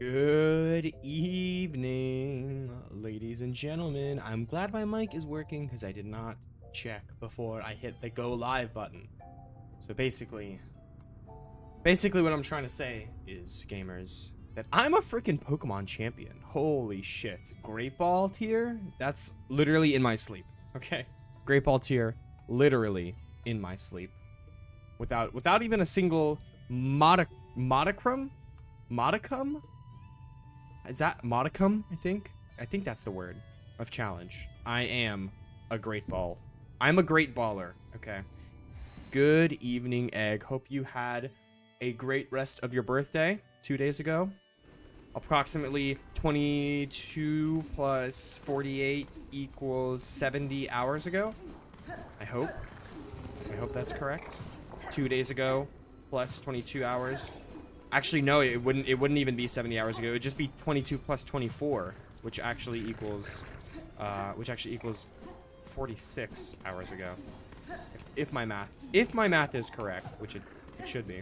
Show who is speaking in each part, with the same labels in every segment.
Speaker 1: Good evening, ladies and gentlemen. I'm glad my mic is working because I did not check before I hit the go live button. So basically what I'm trying to say is, gamers, that I'm a freaking Pokemon champion. Holy shit. Great Ball tier? That's literally in my sleep. Okay. Great Ball tier, literally in my sleep. Without even a single modicum? Is that modicum, I think? I think that's the word of challenge. I am a great ball. I'm a great baller, okay? Good evening, Egg. Hope you had a great rest of your birthday 2 days ago. Approximately 22 plus 48 equals 70 hours ago. I hope that's correct. 2 days ago plus 22 hours. Actually, no, it wouldn't even be 70 hours ago. It would just be 22 plus 24, which actually equals 46 hours ago. If my math is correct, which it should be.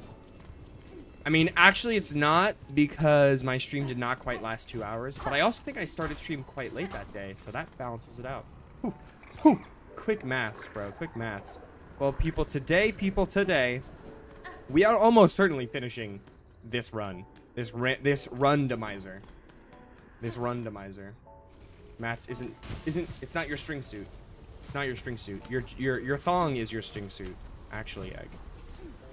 Speaker 1: I mean, actually, it's not, because my stream did not quite last 2 hours, but I also think I started stream quite late that day, so that balances it out. Whew. Whew. Quick maths, bro. Quick maths. Well, people today, we are almost certainly finishing this run. This randomizer. Maths isn't it's not your string suit. It's not your string suit. Your thong is your string suit, actually, Egg.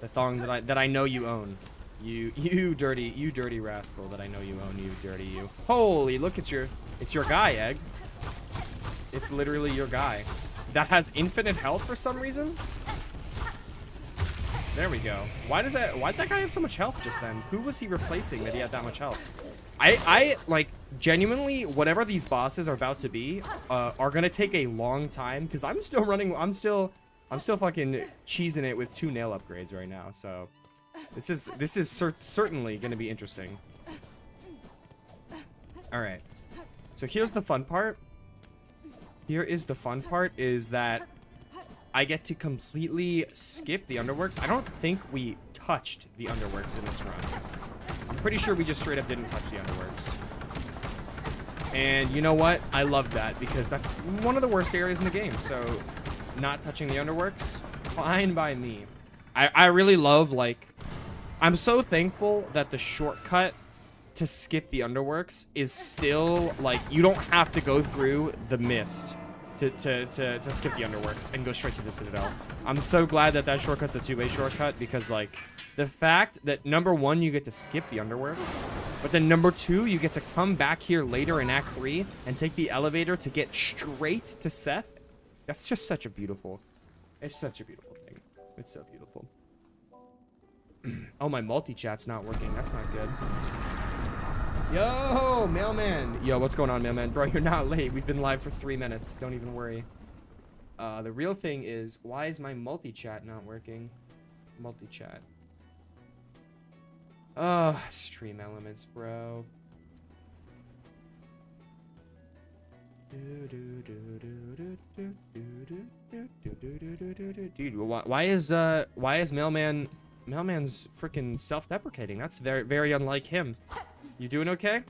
Speaker 1: The thong that I know you own. You dirty rascal that I know you own, you. Holy, look, it's your guy, Egg. It's literally your guy. That has infinite health for some reason. There we go. Why'd that guy have so much health just then? Who was he replacing that he had that much health? I like, genuinely, whatever these bosses are about to be, are gonna take a long time, because I'm still fucking cheesing it with 2 nail upgrades right now, so this is certainly gonna be interesting. Alright. So here's the fun part. Is that I get to completely skip the underworks. I don't think we touched the underworks in this run. I'm pretty sure we just straight up didn't touch the underworks. And you know what? I love that, because that's one of the worst areas in the game. So not touching the underworks, fine by me. I really love, like, I'm so thankful that the shortcut to skip the underworks is still, like, you don't have to go through the mist to skip the underworks and go straight to the Citadel. I'm so glad that shortcut's a 2-way shortcut, because, like, the fact that, number 1, you get to skip the underworks, but then number 2, you get to come back here later in Act 3 and take the elevator to get straight to Seth. That's just such a beautiful, it's such a beautiful thing. It's so beautiful. Oh, my multi-chat's not working. That's not good. Yo, mailman. Yo, what's going on, mailman? Bro, you're not late. We've been live for 3 minutes. Don't even worry. The real thing is, why is my multi-chat not working? Multi-chat. Stream elements, bro. Dude, why is Mailman's freaking self-deprecating? That's very, very unlike him. You doing okay?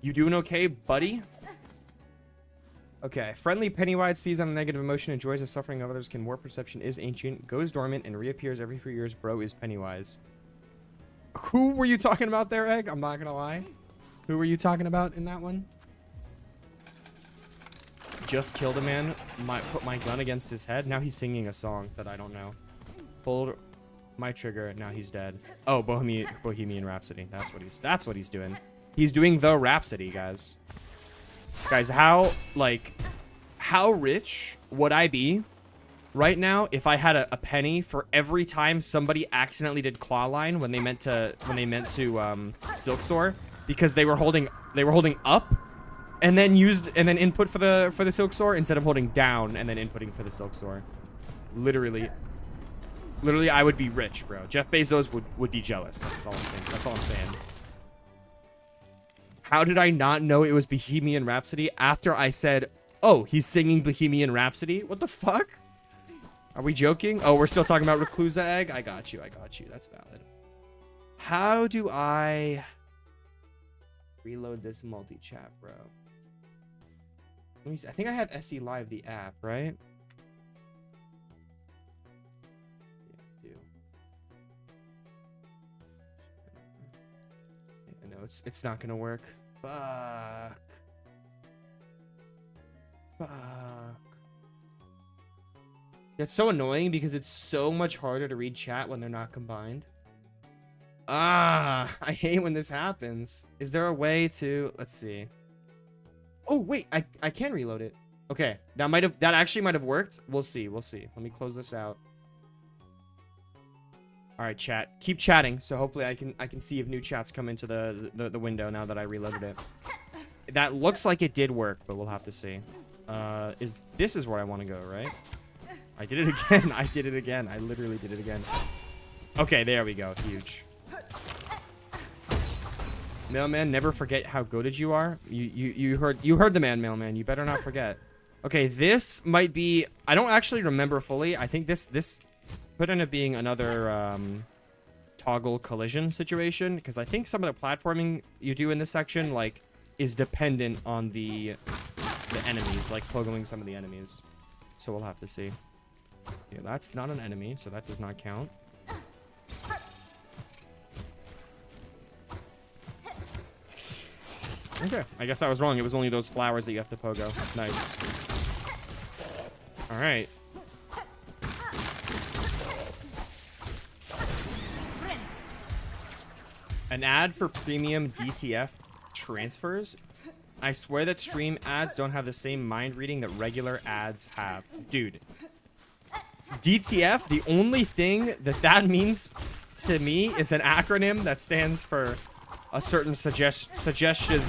Speaker 1: You doing okay, buddy? Okay. Friendly Pennywise feeds on a negative emotion, enjoys the suffering of others, can warp perception, is ancient, goes dormant, and reappears every 3 years. Bro is Pennywise. Who were you talking about there, Egg? I'm not gonna lie. Who were you talking about in that one? Just killed a man. Put my gun against his head. Now he's singing a song that I don't know. Pulled my trigger. Now he's dead. Oh, Bohemian Rhapsody. That's what he's doing. He's doing the Rhapsody, guys. Guys, how rich would I be right now if I had a penny for every time somebody accidentally did claw line when they meant to Silksong, because they were holding up and then input for the Silksong instead of holding down and then inputting for the Silksong. Literally, I would be rich, bro. Jeff Bezos would be jealous. That's all I'm thinking. That's all I'm saying. How did I not know it was Bohemian Rhapsody after I said, oh, he's singing Bohemian Rhapsody? What the fuck? Are we joking? Oh, we're still talking about Reclusa Egg? I got you. That's valid. How do I reload this multi-chat, bro. Let me see. I think I have SE Live, the app, right? Yeah, I do. Yeah, no, it's not gonna work. Fuck. Fuck. That's so annoying because it's so much harder to read chat when they're not combined. Ah, I hate when this happens. Is there a way to... Let's see. Oh, wait. I can reload it. Okay. That actually might have worked. We'll see. We'll see. Let me close this out. All right, chat. Keep chatting. So hopefully I can see if new chats come into the window now that I reloaded it. That looks like it did work, but we'll have to see. This is where I want to go, right? I did it again. I did it again. I literally did it again. Okay, there we go. Huge. Mailman, never forget how goated you are. You heard the man, Mailman. You better not forget. Okay, this might be... I don't actually remember fully. I think this could end up being another toggle collision situation, because I think some of the platforming you do in this section like is dependent on the enemies, like pogoing some of the enemies. So we'll have to see. Yeah, that's not an enemy, so that does not count. Okay, I guess I was wrong. It was only those flowers that you have to pogo. Nice. All right. An ad for premium DTF transfers? I swear that stream ads don't have the same mind reading that regular ads have. Dude. DTF, the only thing that means to me is an acronym that stands for a certain suggestive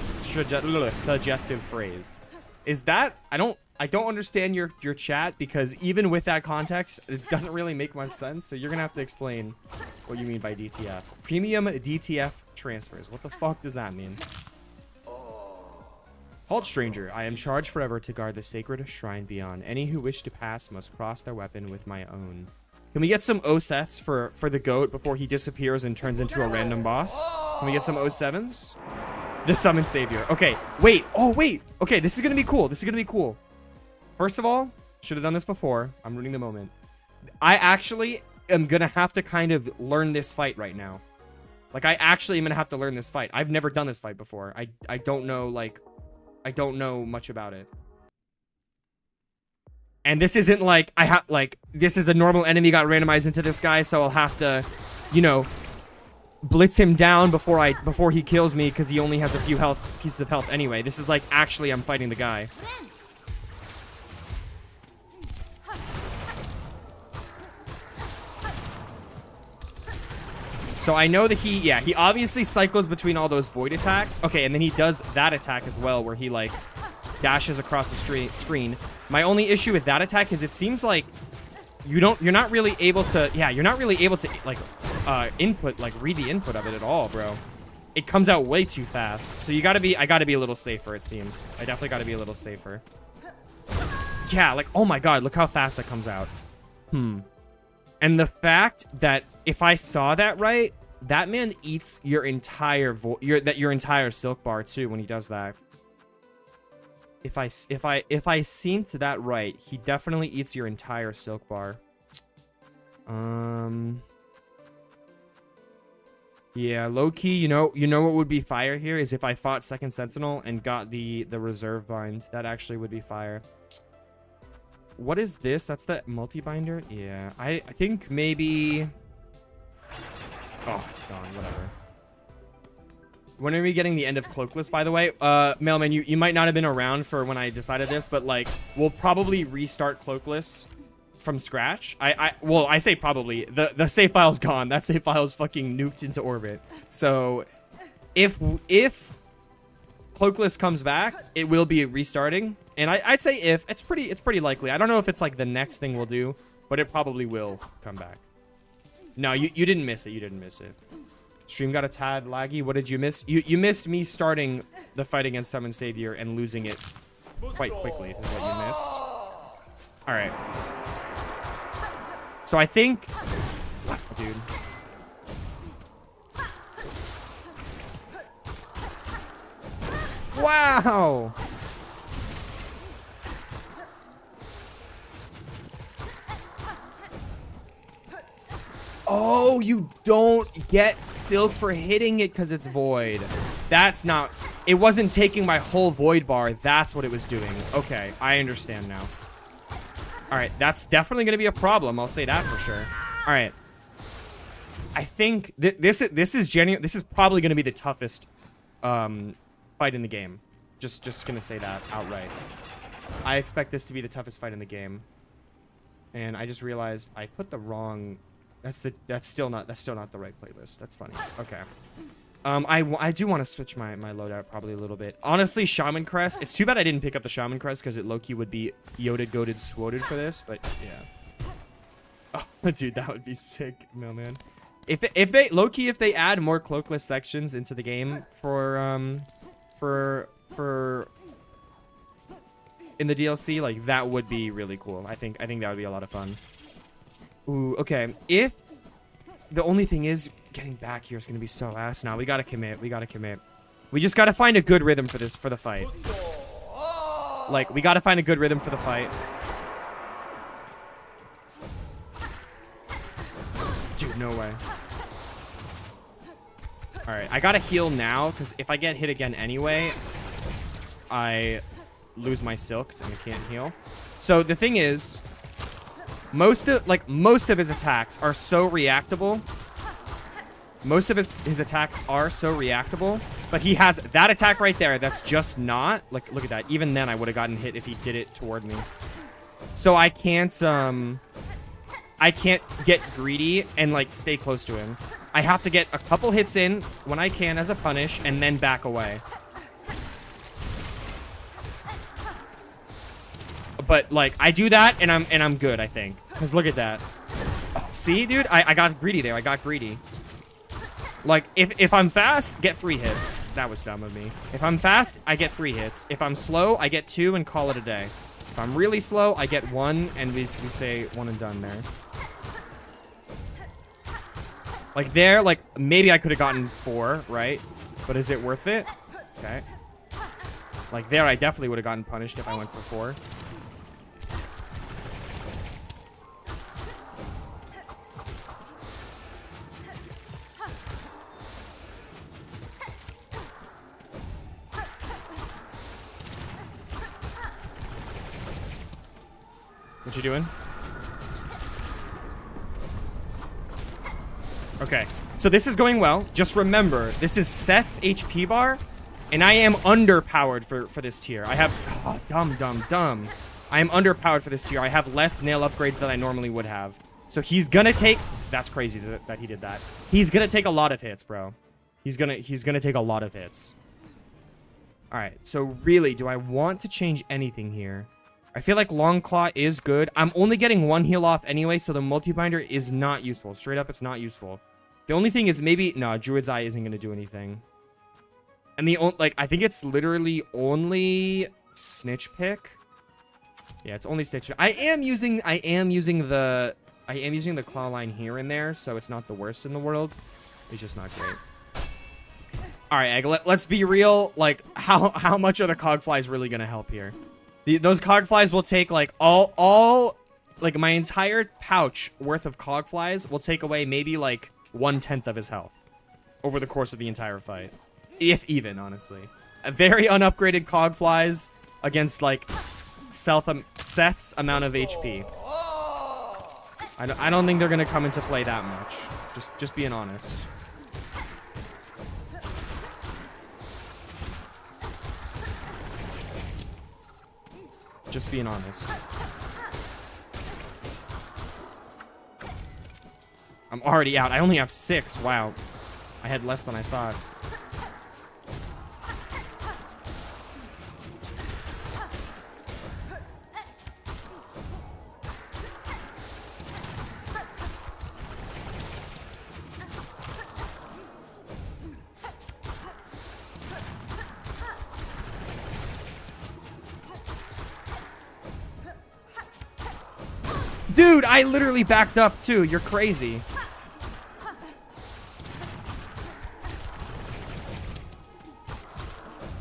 Speaker 1: phrase. Is that... I don't understand your chat, because even with that context, it doesn't really make much sense. So you're gonna have to explain what you mean by DTF. Premium DTF transfers. What the fuck does that mean? Halt, stranger. I am charged forever to guard the sacred shrine beyond. Any who wish to pass must cross their weapon with my own. Can we get some O-sets for the goat before he disappears and turns into a random boss? Can we get some O7s? The summon savior. Okay, wait. Oh, wait. Okay, this is gonna be cool. This is gonna be cool. First of all, should have done this before. I'm ruining the moment. I actually am gonna have to kind of learn this fight right now. Like, I actually am gonna have to learn this fight. I've never done this fight before. I don't know, like... I don't know much about it. And this isn't like, this is a normal enemy got randomized into this guy, so I'll have to, you know, blitz him down before he kills me, because he only has a few pieces of health anyway. This is like, actually, I'm fighting the guy. So I know that he obviously cycles between all those void attacks. Okay, and then he does that attack as well, where he, like, dashes across the screen. My only issue with that attack is it seems like you're not really able to, like, read the input of it at all, bro. It comes out way too fast. So I gotta be a little safer, it seems. I definitely gotta be a little safer. Yeah, like, oh my god, look how fast that comes out. And the fact that if I saw that right, that man eats your entire silk bar too when he does that. If I seen to that right, he definitely eats your entire silk bar. Yeah, low key, you know what would be fire here is if I fought Second Sentinel and got the reserve bind. That actually would be fire. What is this? That's the multi-binder? Yeah, I think maybe... Oh, it's gone. Whatever. When are we getting the end of Cloakless, by the way? Mailman, you might not have been around for when I decided this, but, like, we'll probably restart Cloakless from scratch. Well, I say probably. The save file's gone. That save file's fucking nuked into orbit. So, if Cloakless comes back, it will be restarting. And I'd say it's pretty likely. I don't know if it's like the next thing we'll do, but it probably will come back. No, you didn't miss it. You didn't miss it. Stream got a tad laggy. What did you miss? You missed me starting the fight against Summon Savior and losing it quite quickly is what you missed. All right. So I think, dude. Wow. Oh, you don't get silk for hitting it because it's void. That's not... It wasn't taking my whole void bar. That's what it was doing. Okay, I understand now. All right, that's definitely going to be a problem. I'll say that for sure. All right. I think this is genuine. This is probably going to be the toughest fight in the game. Just going to say that outright. I expect this to be the toughest fight in the game. And I just realized I put the wrong... That's still not the right playlist. That's funny. Okay. I do want to switch my loadout probably a little bit. Honestly, Shaman Crest. It's too bad I didn't pick up the Shaman Crest because it low-key would be Yoda goated swoted for this, but yeah. Oh, dude, that would be sick, Mailman. If they low-key if they add more cloakless sections into the game for in the DLC, like that would be really cool. I think that would be a lot of fun. Ooh, okay. If the only thing is getting back here is gonna be so ass. Now we gotta commit. We gotta commit. We just gotta find a good rhythm for the fight. Like we gotta find a good rhythm for the fight. Dude, no way. All right, I gotta heal now because if I get hit again anyway, I lose my silk and I can't heal. So the thing is, most of his attacks are so reactable. Most of his attacks are so reactable, but he has that attack right there that's just not. Like, look at that. Even then, I would have gotten hit if he did it toward me. So I can't get greedy and like stay close to him. I have to get a couple hits in when I can as a punish and then back away. But like I do that and I'm good, I think. Cause look at that. Oh, see, dude, I got greedy there. I got greedy. Like if I'm fast, get 3 hits. That was dumb of me. If I'm fast, I get 3 hits. If I'm slow, I get 2 and call it a day. If I'm really slow, I get 1 and we say 1 and done there. Like there, like maybe I could have gotten 4, right? But is it worth it? Okay. Like there, I definitely would have gotten punished if I went for 4. What you doing? Okay, so this is going well. Just remember, this is Seth's HP bar, and I am underpowered for this tier. I have... Oh, dumb. I am underpowered for this tier. I have less nail upgrades than I normally would have. So he's gonna take... That's crazy that he did that. He's gonna take a lot of hits, bro. He's gonna take a lot of hits. Alright, so really, do I want to change anything here? I feel like Long Claw is good. I'm only getting 1 heal off anyway, so the multi-binder is not useful. Straight up, it's not useful. The only thing is maybe... No, Druid's Eye isn't going to do anything. And the... Like, I think it's literally only Snitch Pick. Yeah, it's only Snitch Pick. I am using the Claw Line here and there, so it's not the worst in the world. It's just not great. All right, Egg, let's be real. Like, how much are the Cogflies really going to help here? Those Cogflies will take, like, like, my entire pouch worth of Cogflies will take away maybe, like, 1/10 of his health over the course of the entire fight. If even, honestly. A very unupgraded Cogflies against, like, Seth's amount of HP. I don't think they're going to come into play that much. Just being honest. Just being honest. I'm already out. I only have 6. Wow. I had less than I thought. Dude, I literally backed up too. You're crazy.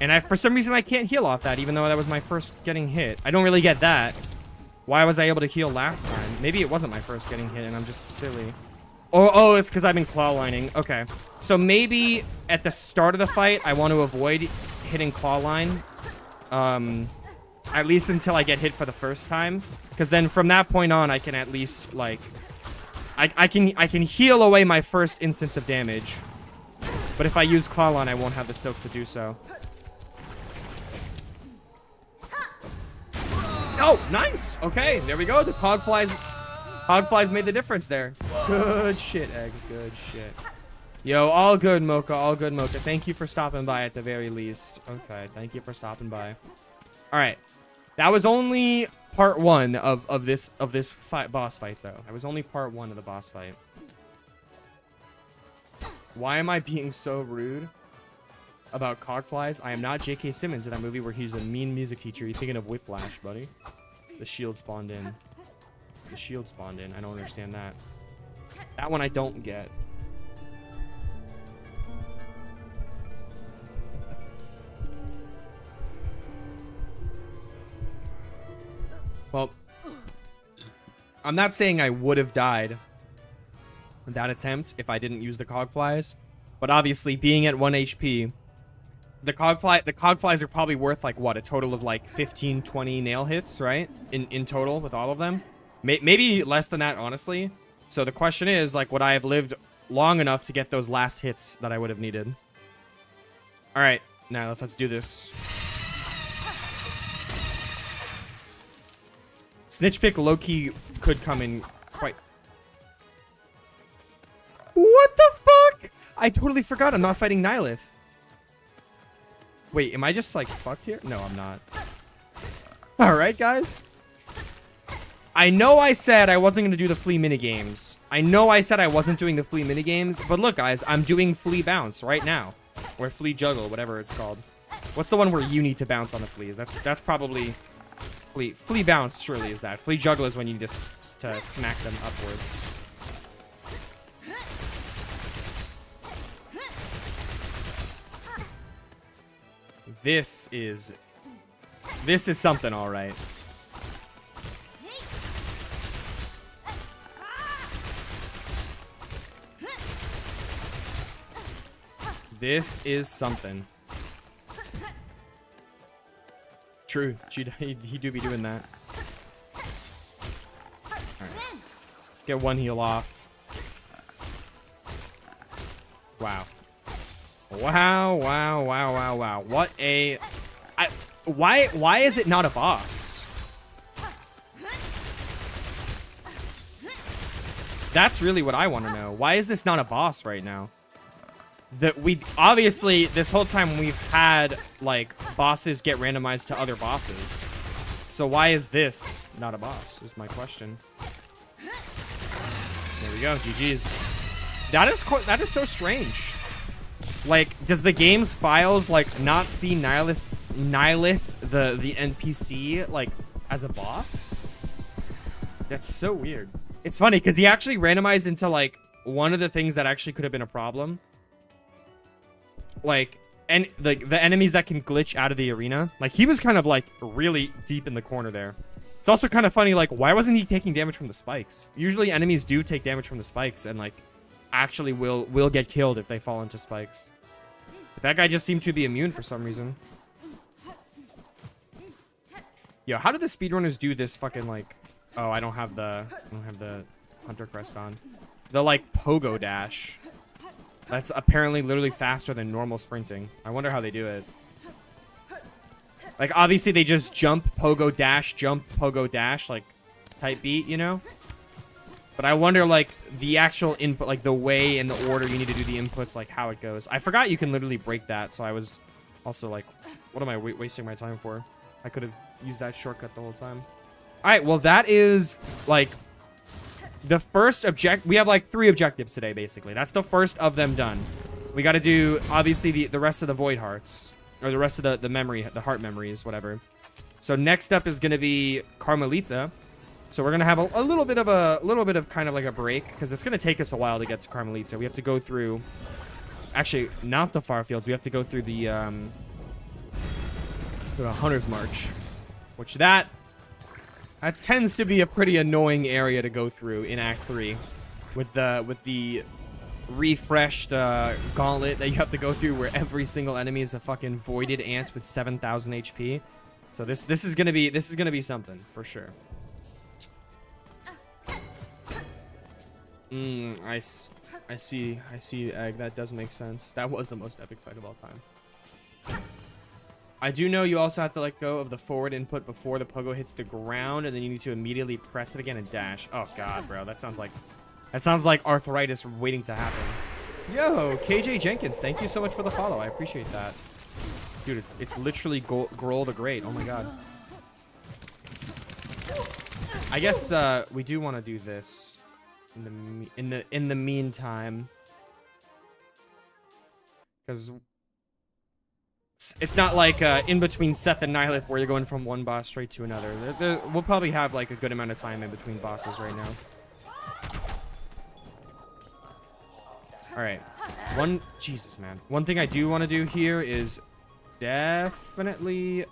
Speaker 1: And for some reason, I can't heal off that, even though that was my first getting hit. I don't really get that. Why was I able to heal last time? Maybe it wasn't my first getting hit, and I'm just silly. Oh, it's because I've been claw lining. Okay. So maybe at the start of the fight, I want to avoid hitting claw line. At least until I get hit for the first time. Because then from that point on, I can at least, like... I can heal away my first instance of damage. But if I use claw line, I won't have the silk to do so. Oh, nice. Okay, there we go. The hogflies made the difference there. Good shit, Egg. Good shit. Yo, all good, Mocha. All good, Mocha. Thank you for stopping by at the very least. Okay, thank you for stopping by. All right, that was only part 1 of this boss fight, though. That was only part 1 of the boss fight. Why am I being so rude about cogflies? I am not J.K. Simmons in that movie where he's a mean music teacher. You're thinking of Whiplash, buddy. The shield spawned in. The shield spawned in. I don't understand that. That one I don't get. Well, I'm not saying I would have died in that attempt if I didn't use the cogflies, but obviously being at 1 HP, the cogflies are probably worth like what, a total of like 15, 20 nail hits, right? In total with all of them. Maybe less than that, honestly. So the question is, like, would I have lived long enough to get those last hits that I would have needed? All right, now let's do this. Snitch pick low-key could come in quite... What the fuck? I totally forgot I'm not fighting Nihilith. Wait, am I just, like, fucked here? No, I'm not. Alright, guys. I know I said I wasn't going to do the flea minigames. I know I said I wasn't doing the flea minigames. But look, guys, I'm doing flea bounce right now. Or flea juggle, whatever it's called. What's the one where you need to bounce on the fleas? That's probably... Flea bounce surely is that. Flea juggle is when you just to smack them upwards. This is something, all right. This is something. True. He do be doing that. Alright. Get one heal off. Wow. Wow. What a... Why is it not a boss? That's really what I want to know. Why is this not a boss right now? That we obviously this whole time we've had like bosses get randomized to other bosses. So why is this not a boss is my question. There we go. GG's. That is so strange. Like, does the game's files like not see Nihilith the NPC like as a boss? That's so weird. It's funny because he actually randomized into like one of the things that actually could have been a problem. Like, and the enemies that can glitch out of the arena. Like, he was kind of like really deep in the corner there. It's also kind of funny, like, why wasn't he taking damage from the spikes? Usually enemies do take damage from the spikes and like actually will get killed if they fall into spikes. But that guy just seemed to be immune for some reason. Yo, how did the speedrunners do this fucking like... Oh, I don't have the Hunter Crest on. The like pogo dash. That's apparently literally faster than normal sprinting. I wonder how they do it. Like, obviously they just jump, pogo dash, like type beat, you know? But I wonder, like, the actual input, like the way and the order you need to do the inputs, like how it goes. I forgot you can literally break that, so I was also like, what am I wasting my time for? I could have used that shortcut the whole time. All right, well, that is like the first we have like 3 objectives today, basically. That's the first of them done. We got to do obviously the rest of the void hearts, or the rest of the heart memories, whatever. So next up is going to be Carmelita. So we're going to have a little bit of kind of like a break, because it's going to take us a while to get to Carmelita. We have to go through, actually not the far fields. We have to go through the to a Hunter's March, which that tends to be a pretty annoying area to go through in Act 3, with the refreshed gauntlet that you have to go through, where every single enemy is a fucking voided ant with 7,000 HP. So this is gonna be something for sure. I see, Egg. That does make sense. That was the most epic fight of all time. I do know you also have to let go of the forward input before the pogo hits the ground, and then you need to immediately press it again and dash. Oh god, bro, that sounds like arthritis waiting to happen. Yo, KJ Jenkins, thank you so much for the follow. I appreciate that. Dude, it's literally Grohl the Great. Oh my god. I guess we do want to do this in the meantime, because it's not like in between Seth and Nihilith where you're going from one boss straight to another. We'll probably have like a good amount of time in between bosses right now. All right, Jesus, man. One thing I do want to do here is definitely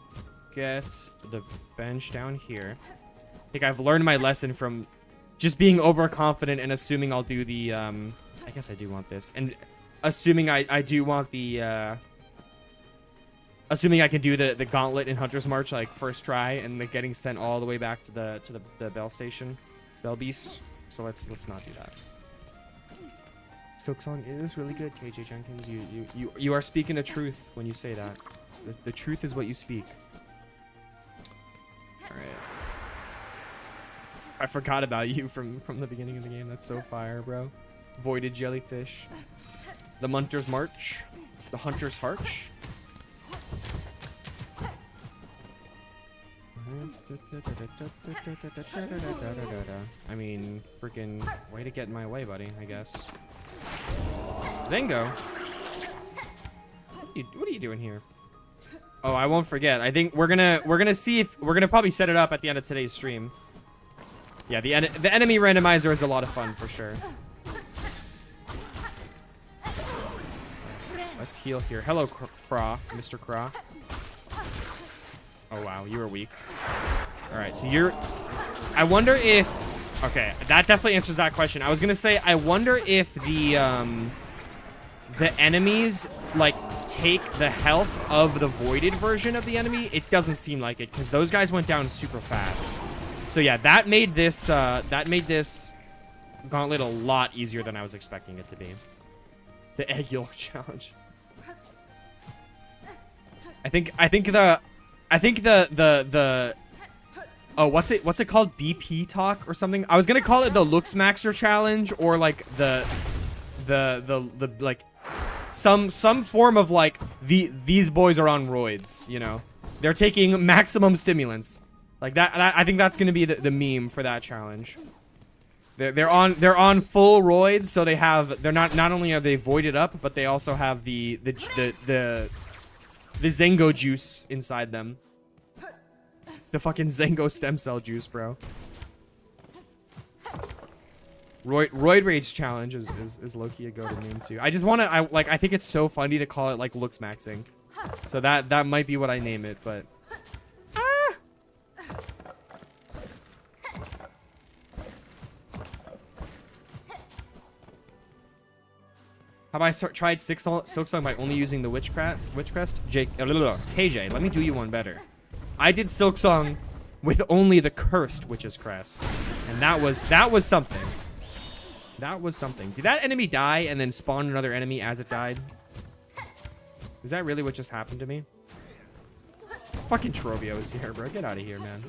Speaker 1: get the bench down here. I think I've learned my lesson from just being overconfident and assuming I'll do the, I guess I do want this. And assuming I do want the, assuming I can do the gauntlet in Hunter's March, like, first try, and like, getting sent all the way back to the Bell Station, Bell Beast. So let's not do that. Silksong is really good, KJ Jenkins. You are speaking the truth when you say that. The truth is what you speak. All right. I forgot about you from the beginning of the game. That's so fire, bro. Voided jellyfish. The Hunter's March. The Hunter's Harch. I mean, freaking way to get in my way, buddy, I guess. Zango. What are you doing here? Oh, I won't forget. I think we're gonna see if we're gonna probably set it up at the end of today's stream. Yeah, the enemy randomizer is a lot of fun for sure. Let's heal here. Hello, Craw, Mr. Craw. Oh wow, you were weak. All right, so you're. I wonder if. Okay, that definitely answers that question. I was gonna say, I wonder if the enemies like take the health of the voided version of the enemy. It doesn't seem like it, because those guys went down super fast. So yeah, that made this gauntlet a lot easier than I was expecting it to be. The egg yolk challenge. I think the oh, what's it called? BP talk or something? I was gonna call it the Looks Maxer challenge, or like the like some form of like these boys are on roids, you know? They're taking maximum stimulants. Like that I think that's gonna be the meme for that challenge. They're on full roids, so they're not only are they voided up, but they also have the Zango juice inside them. The fucking Zango stem cell juice, bro. Roid Rage challenge is low-key a go-to name too. I just wanna I think it's so funny to call it like looks maxing. So that might be what I name it, but have I tried Silksong by only using the Witch Crest? KJ, let me do you one better. I did Silksong with only the cursed Witch's Crest, and that was something. That was something. Did that enemy die and then spawn another enemy as it died? Is that really what just happened to me? Fucking Trovio is here, bro. Get out of here, man.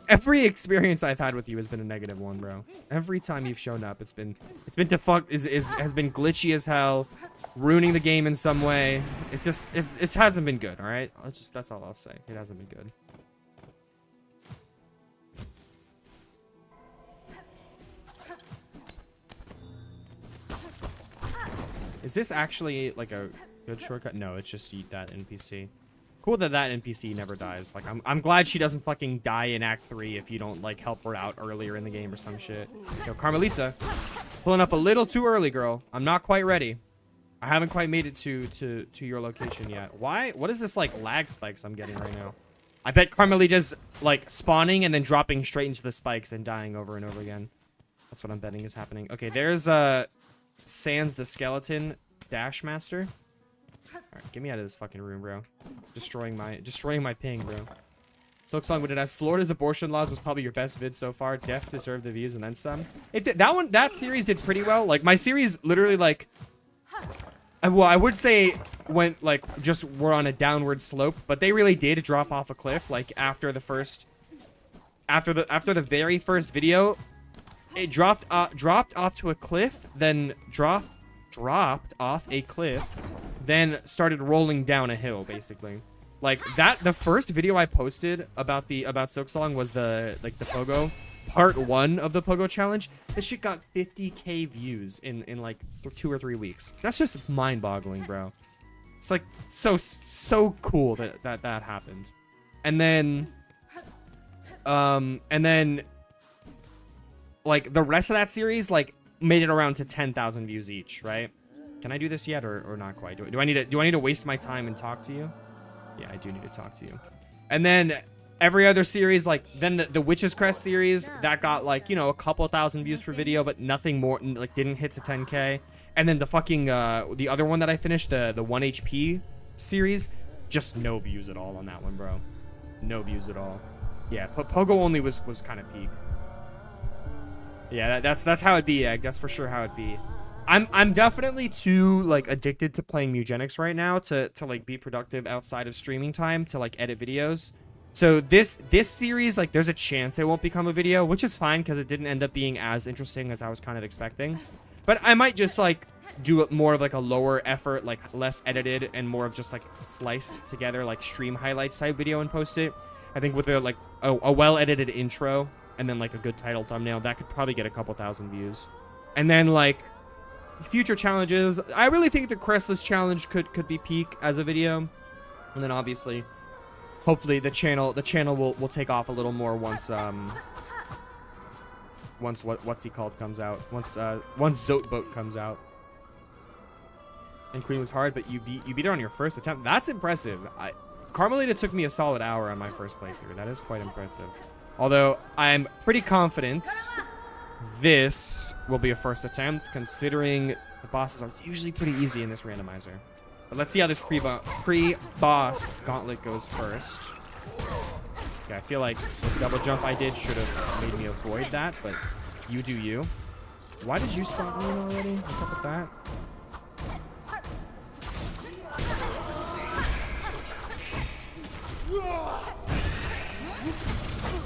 Speaker 1: Every experience I've had with you has been a negative one, bro. Every time you've shown up, it's been to fuck has been glitchy as hell, ruining the game in some way. It hasn't been good, all right? That's all I'll say. It hasn't been good. Is this actually like a good shortcut? No, it's just eat that NPC. Cool that NPC never dies. Like, I'm glad she doesn't fucking die in Act 3 if you don't, like, help her out earlier in the game or some shit. Yo, Carmelita, pulling up a little too early, girl. I'm not quite ready. I haven't quite made it to your location yet. Why? What is this like lag spikes I'm getting right now? I bet Carmelita's like spawning and then dropping straight into the spikes and dying over and over again. That's what I'm betting is happening. Okay, there's Sans the Skeleton Dash Master. Alright, get me out of this fucking room, bro. Destroying my ping, bro. Silksong would it as Florida's abortion laws was probably your best vid so far. Def deserved the views and then some. It did, that series did pretty well. Like my series literally like well, I would say went like just were on a downward slope, but they really did drop off a cliff like after the very first video. It dropped off to a cliff, then dropped off a cliff, then started rolling down a hill basically. Like that, the first video I posted about Silksong was the Pogo part 1 of the Pogo challenge. This shit got 50k views in like 2 or 3 weeks. That's just mind-boggling, bro. It's like so cool that happened. And then like the rest of that series like made it around to 10,000 views each, right? Can I do this yet or not quite? Do I need to waste my time and talk to you? Yeah, I do need to talk to you. And then every other series, like then the Witch's Crest series, that got like, you know, a couple thousand views per video, but nothing more, like didn't hit to 10k. And then the fucking the other one that I finished, the 1 HP series, just no views at all on that one, bro. No views at all. Yeah, Pogo only was kind of peak. Yeah, that's how it be, Egg. That's for sure how it be. I'm definitely too like addicted to playing Mugenics right now to like be productive outside of streaming time to like edit videos. So this series, like there's a chance it won't become a video, which is fine because it didn't end up being as interesting as I was kind of expecting. But I might just like do more of like a lower effort, like less edited and more of just like sliced together like stream highlights type video and post it. I think with a well edited intro and then like a good title thumbnail, that could probably get a couple thousand views. And then like future challenges, I really think the Crestless challenge could be peak as a video. And then obviously hopefully the channel will take off a little more once what's he called comes out, once Zoteboat comes out. And Queen was hard, but you beat her on your first attempt. That's impressive. Carmelita took me a solid hour on my first playthrough. That is quite impressive. Although I'm pretty confident this will be a first attempt, considering the bosses are usually pretty easy in this randomizer. But let's see how this pre-boss gauntlet goes first. Okay, I feel like the double jump I did should have made me avoid that, but you do you. Why did you spot me in already? What's up with that?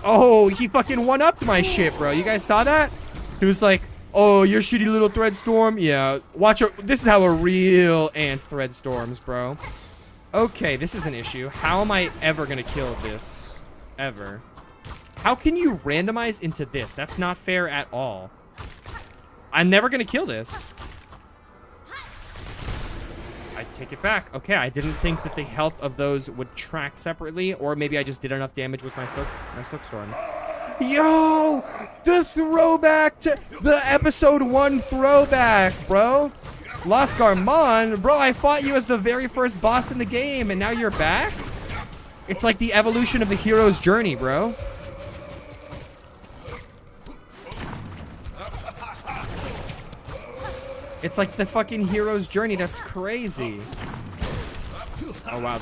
Speaker 1: Oh, he fucking one-upped my shit, bro. You guys saw that? He was like, oh, your shitty little thread storm. Yeah, watch her. This is how a real ant thread storms, bro. Okay, this is an issue. How am I ever gonna kill this? Ever? How can you randomize into this? That's not fair at all. I'm never gonna kill this. I take it back. Okay, I didn't think that the health of those would track separately, or maybe I just did enough damage with my Silkstorm. Yo! The throwback to the episode 1 throwback, bro. Las Garmon, bro, I fought you as the very first boss in the game, and now you're back? It's like the evolution of the hero's journey, bro. It's like the fucking hero's journey. That's crazy. Oh wow,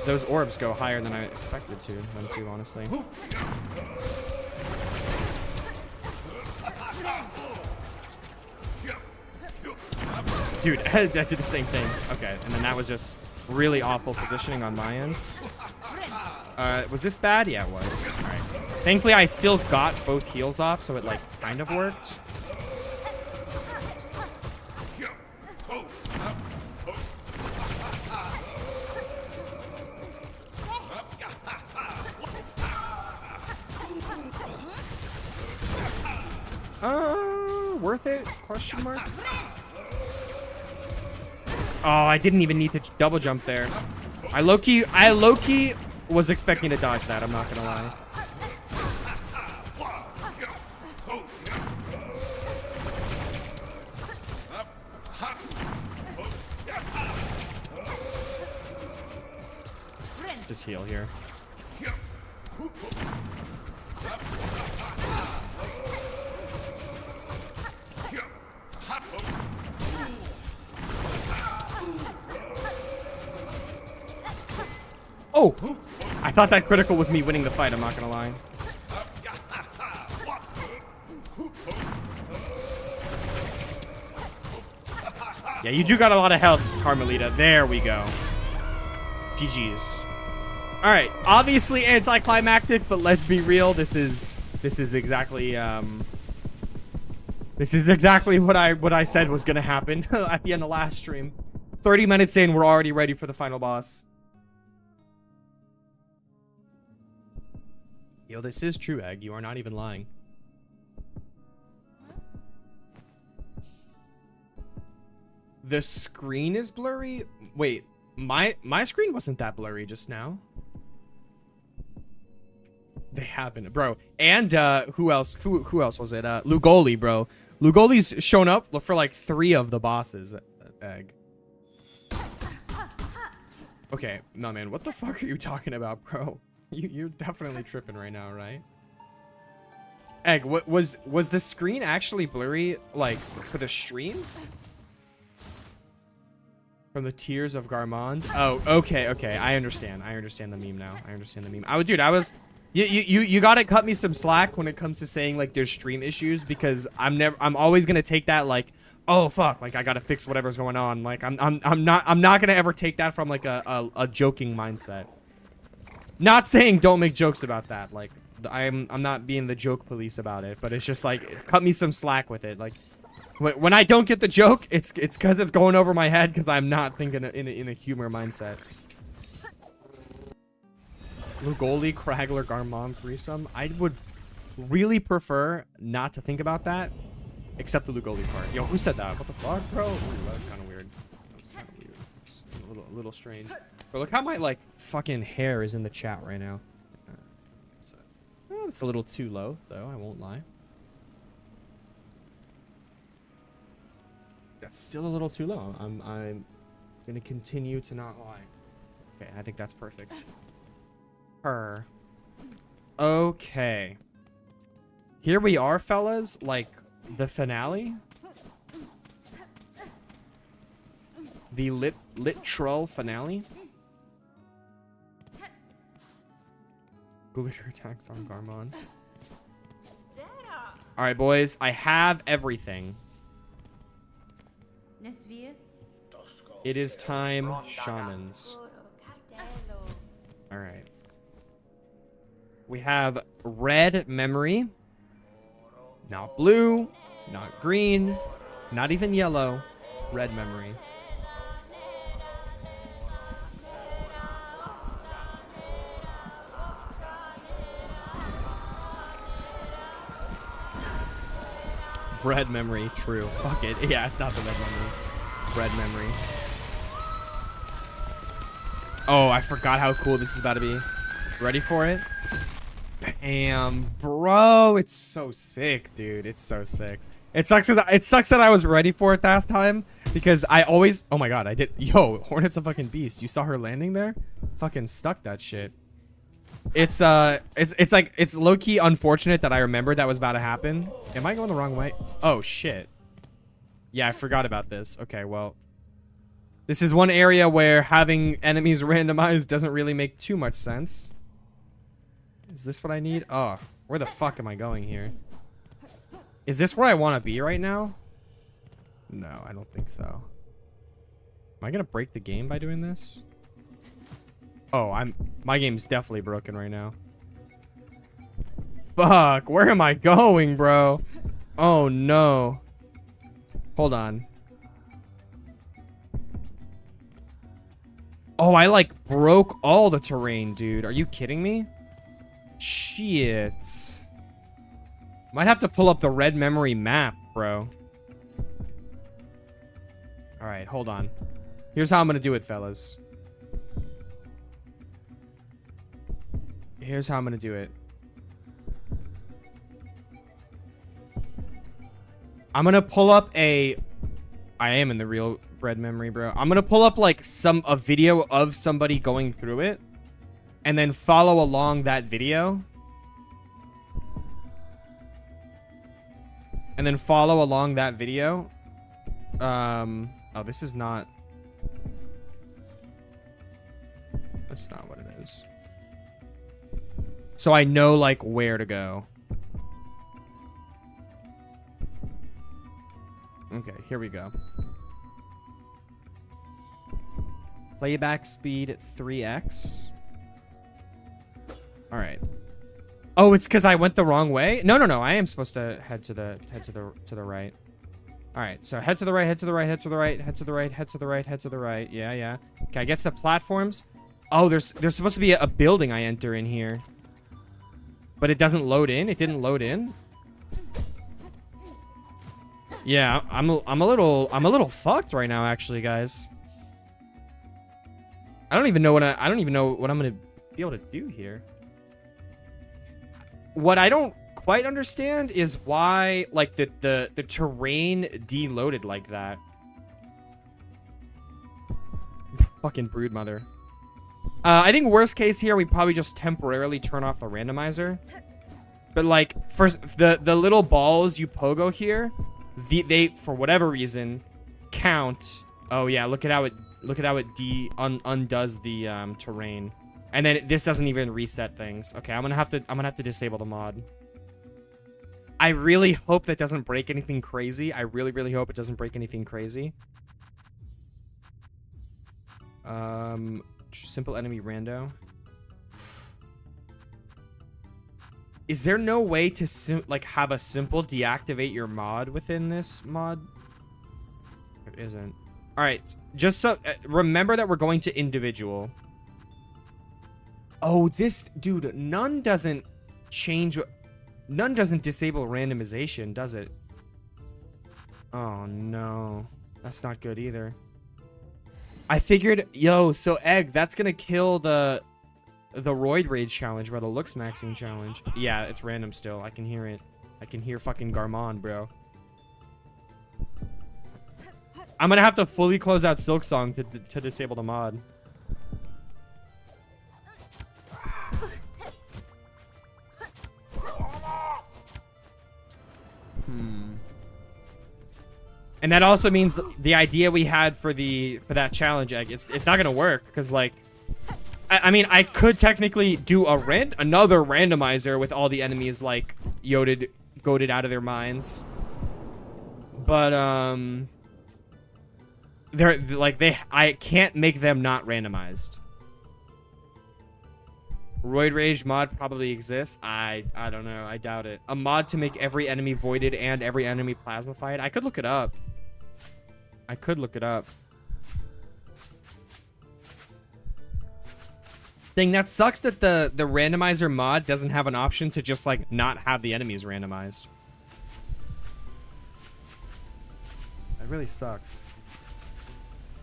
Speaker 1: those orbs go higher than I expected them to, honestly. Dude, that did the same thing. Okay, and then that was just really awful positioning on my end. Was this bad? Yeah, it was. All right. Thankfully, I still got both heals off, so it like kind of worked. Worth it? Question mark? Oh, I didn't even need to double jump there. I low-key was expecting to dodge that, I'm not gonna lie. just heal here. Oh! I thought that critical was me winning the fight, I'm not gonna lie. Yeah, you do got a lot of health, Carmelita. There we go. GG's. Alright, obviously anticlimactic, but let's be real. This is exactly what I said was gonna happen at the end of last stream. 30 minutes in, we're already ready for the final boss. Yo, this is true, Egg. You are not even lying. The screen is blurry? Wait, my screen wasn't that blurry just now. They happen, bro. And who else? Who else was it? Lugoli, bro. Lugoli's shown up for like 3 of the bosses. Egg. Okay, no man, what the fuck are you talking about, bro? You're definitely tripping right now, right? Egg, what was the screen actually blurry, like, for the stream? From the Tears of Garmond? Oh, okay. I understand the meme now. Dude, I was... You gotta cut me some slack when it comes to saying, like, there's stream issues, because I'm always gonna take that, like, oh, fuck, like, I gotta fix whatever's going on. Like, I'm not gonna ever take that from, like, a joking mindset. Not saying don't make jokes about that. Like, I'm not being the joke police about it, but it's just like, cut me some slack with it. Like, when I don't get the joke, it's because it's going over my head because I'm not thinking in a humor mindset. Lugoli, Cragler, Garmon threesome. I would really prefer not to think about that, except the Lugoli part. Yo, who said that? What the fuck, bro? Ooh, that was kind of weird. It's a little strange. But look how my, like, fucking hair is in the chat right now. It's a little too low, though. I won't lie. That's still a little too low. I'm gonna continue to not lie. Okay, I think that's perfect. Okay. Here we are, fellas. Like, the finale. The literal finale. Glitter attacks on Garmon. Alright, boys. I have everything. It is time, shamans. Alright. We have red memory. Not blue. Not green. Not even yellow. Red memory. Red memory, true. Fuck it. Yeah, it's not the red memory. Red memory. Oh, I forgot how cool this is about to be. Ready for it? Bam, bro. It's so sick, dude. It's so sick. It sucks that I was ready for it last time because I always... Oh my god, I did... Yo, Hornet's a fucking beast. You saw her landing there? Fucking stuck that shit. It's like, it's low-key unfortunate that I remembered that was about to happen. Am I going the wrong way? Oh, shit. Yeah, I forgot about this. Okay, well. This is one area where having enemies randomized doesn't really make too much sense. Is this what I need? Oh, where the fuck am I going here? Is this where I want to be right now? No, I don't think so. Am I gonna break the game by doing this? Oh, my game's definitely broken right now. Fuck, where am I going, bro? Oh no. Hold on. Oh, I like broke all the terrain, dude. Are you kidding me? Shit. Might have to pull up the red memory map, bro. Alright, hold on. Here's how I'm gonna do it, fellas. Here's how I'm gonna do it. I'm gonna pull up a... I am in the real red memory, bro. I'm gonna pull up, like, a video of somebody going through it. and then follow along that video. And then follow along that video. Oh, this is not... That's not what it is. So I know, like, where to go. Okay, here we go. Playback speed 3x. All right. Oh, it's because I went the wrong way? No. I am supposed to head to the right. All right, so head to the right, head to the right, head to the right, head to the right, head to the right, head to the right. Yeah. Okay, I get to the platforms. Oh, there's supposed to be a building I enter in here. But it doesn't load in? It didn't load in? Yeah, I'm a little fucked right now, actually, guys. I don't even know what I'm gonna be able to do here. What I don't quite understand is why, like, the terrain deloaded like that. Fucking broodmother. I think worst case here, we probably just temporarily turn off the randomizer. But like, first the little balls you pogo here, they for whatever reason count. Oh yeah, look at how it undoes the terrain. And then this doesn't even reset things. Okay, I'm gonna have to disable the mod. I really hope that doesn't break anything crazy. I really hope it doesn't break anything crazy. Simple enemy rando. Is there no way to like have a simple deactivate your mod within this mod? There isn't. All right, just so remember that we're going to individual. Oh, this dude, none doesn't change. None doesn't disable randomization, does it? Oh no, that's not good either. I figured, yo, so Egg, that's gonna kill the Roid Rage challenge, or the looks maxing challenge. Yeah, it's random still. I can hear it. I can hear fucking Garmon, bro. I'm gonna have to fully close out Silksong to disable the mod. And that also means the idea we had for that challenge, Egg, it's not gonna work because, like, I mean, I could technically do another randomizer with all the enemies like goated out of their minds, but I can't make them not randomized. Roid Rage mod probably exists. I don't know. I doubt it. A mod to make every enemy voided and every enemy plasmified. I could look it up. Thing that sucks that the randomizer mod doesn't have an option to just like not have the enemies randomized. That really sucks.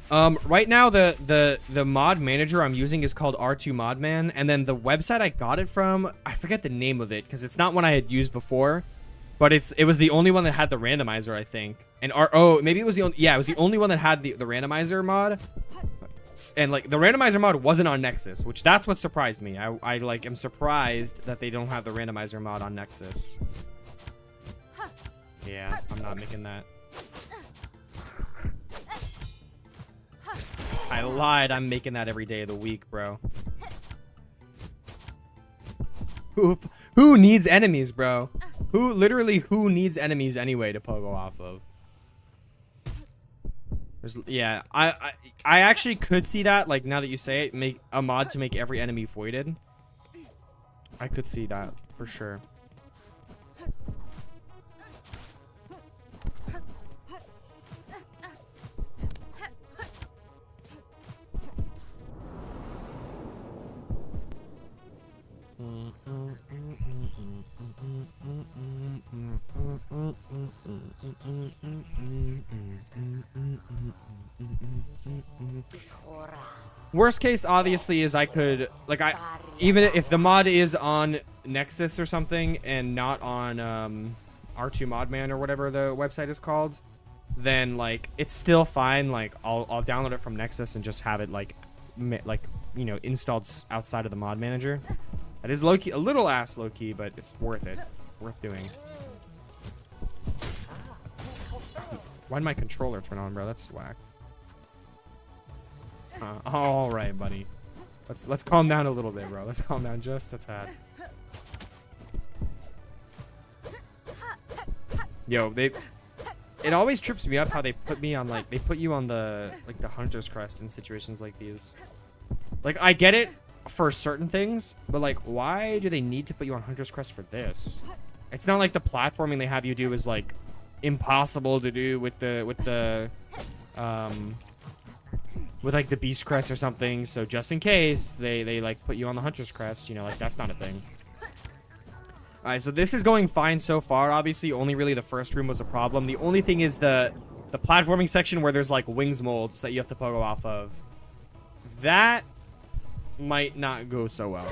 Speaker 1: Right now the mod manager I'm using is called R2 Modman, and then the website I got it from, I forget the name of it because it's not one I had used before, but it was the only one that had the randomizer, I think. And maybe it was the only, yeah, it was the only one that had the randomizer mod. And like the randomizer mod wasn't on Nexus, which that's what surprised me. I like am surprised that they don't have the randomizer mod on Nexus. Yeah, I'm not making that. I lied. I'm making that every day of the week, bro. Who needs enemies, bro? Who needs enemies anyway to pogo off of? Yeah, I actually could see that, like, now that you say it, make a mod to make every enemy voided. I could see that for sure. Worst case, obviously, is I could, like, even if the mod is on Nexus or something and not on R2 Modman or whatever the website is called, then like it's still fine. Like I'll download it from Nexus and just have it like you know, installed outside of the mod manager. That is low-key, a little ass low-key, but it's worth it. Worth doing. Why'd my controller turn on, bro? That's whack. All right, buddy. Let's calm down a little bit, bro. Let's calm down just a tad. Yo, it always trips me up how they put me on, like, they put you on the, like, the Hunter's Crest in situations like these. Like, I get it for certain things, but, like, why do they need to put you on Hunter's Crest for this? It's not like the platforming they have you do is, like, impossible to do with like the Beast Crest or something. So just in case they like put you on the Hunter's Crest, you know, like that's not a thing. All right, so this is going fine so far. Obviously, only really the first room was a problem. The only thing is the platforming section where there's like wings molds that you have to pogo off of. That might not go so well,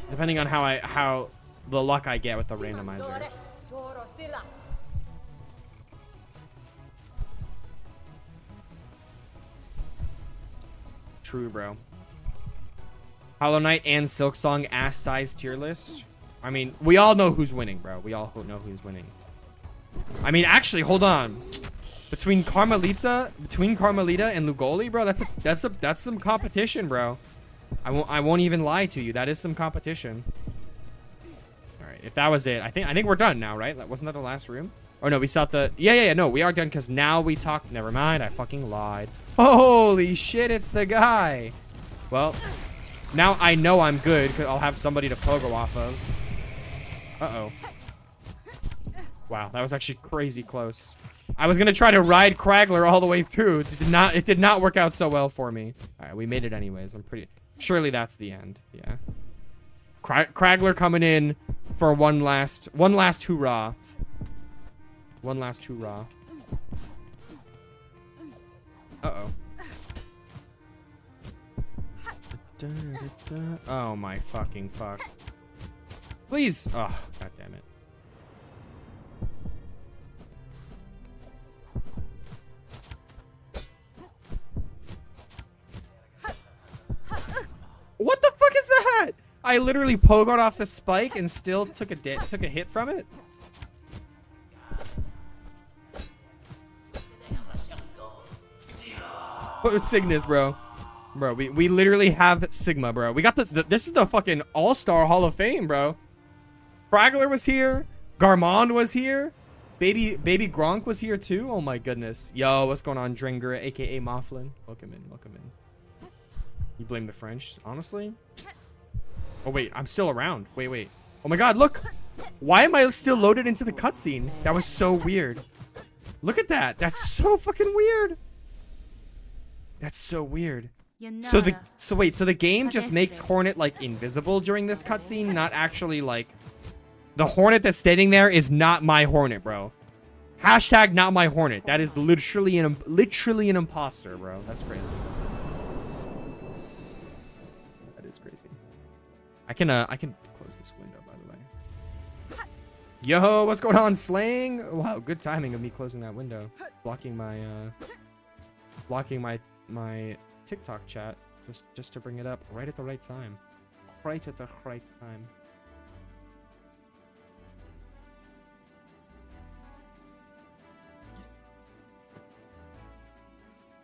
Speaker 1: depending on how the luck I get with the randomizer. True, bro. Hollow Knight and Silksong ass size tier list. I mean, we all know who's winning, bro. We all know who's winning. I mean, actually, hold on. Between Carmelita and Lugoli, bro, that's some competition, bro. I won't even lie to you. That is some competition. All right, if that was it, I think we're done now, right? Wasn't that the last room? Oh no, we still have to. Yeah. No, we are done because now we talk. Never mind, I fucking lied. Holy shit, it's the guy. Well, now I know I'm good because I'll have somebody to pogo off of. Uh-oh. Wow, that was actually crazy close. I was gonna try to ride Kragler all the way through. It did not work out so well for me. All right, we made it anyways. Surely that's the end. Yeah. Kragler coming in for one last hoorah. One last hoorah. Uh-oh. Oh my fucking fuck. Please. Oh, god damn it. What the fuck is that? I literally pogoed off the spike and still took a hit from it. What with Cygnus, bro? Bro, we literally have Sigma, bro. We got this is the fucking all-star Hall of Fame, bro. Kragler was here. Garmond was here. Baby Gronk was here too. Oh my goodness. Yo, what's going on, Dringer, aka Mofflin? Welcome in, welcome in. You blame the French, honestly? Oh wait, I'm still around. Wait. Oh my god, look. Why am I still loaded into the cutscene? That was so weird. Look at that. That's so fucking weird. That's so weird. So the game just makes Hornet like invisible during this cutscene, not actually like the Hornet that's standing there is not my Hornet, bro. Hashtag not my Hornet. That is literally an imposter, bro. That's crazy. That is crazy. I can close this window, by the way. Yo, what's going on, Slang? Wow, good timing of me closing that window, blocking my TikTok chat just to bring it up right at the right time. Right at the right time.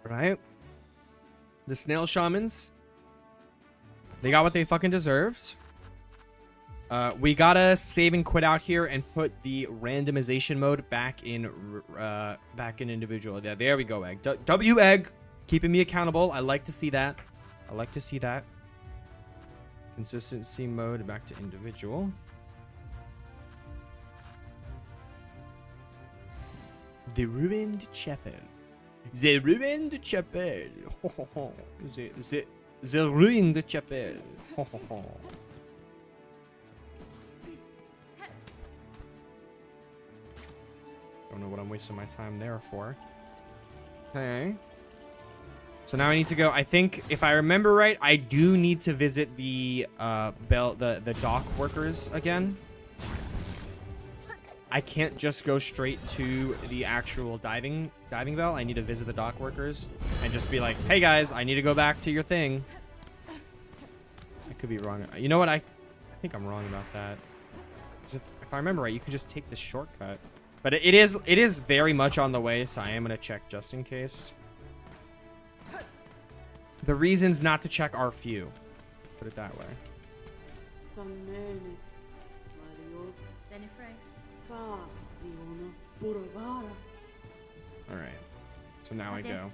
Speaker 1: Right? The Snail Shamans, they got what they fucking deserved. We gotta save and quit out here and put the randomization mode back in individual. Yeah, there we go, Egg. W Egg, keeping me accountable. I like to see that. I like to see that. Consistency mode back to individual. The ruined chapel. The ruined chapel. Ho, ho, ho. The ruined chapel. Ho, ho, ho. Don't know what I'm wasting my time there for. Okay. So now I need to go. I think if I remember right, I do need to visit the the dock workers again. I can't just go straight to the actual diving bell. I need to visit the dock workers and just be like, "Hey guys, I need to go back to your thing." I could be wrong. You know what? I think I'm wrong about that. 'Cause if I remember right, you can just take this shortcut. But it is very much on the way, so I am gonna check just in case. The reasons not to check are few. Put it that way. Alright. So now I go.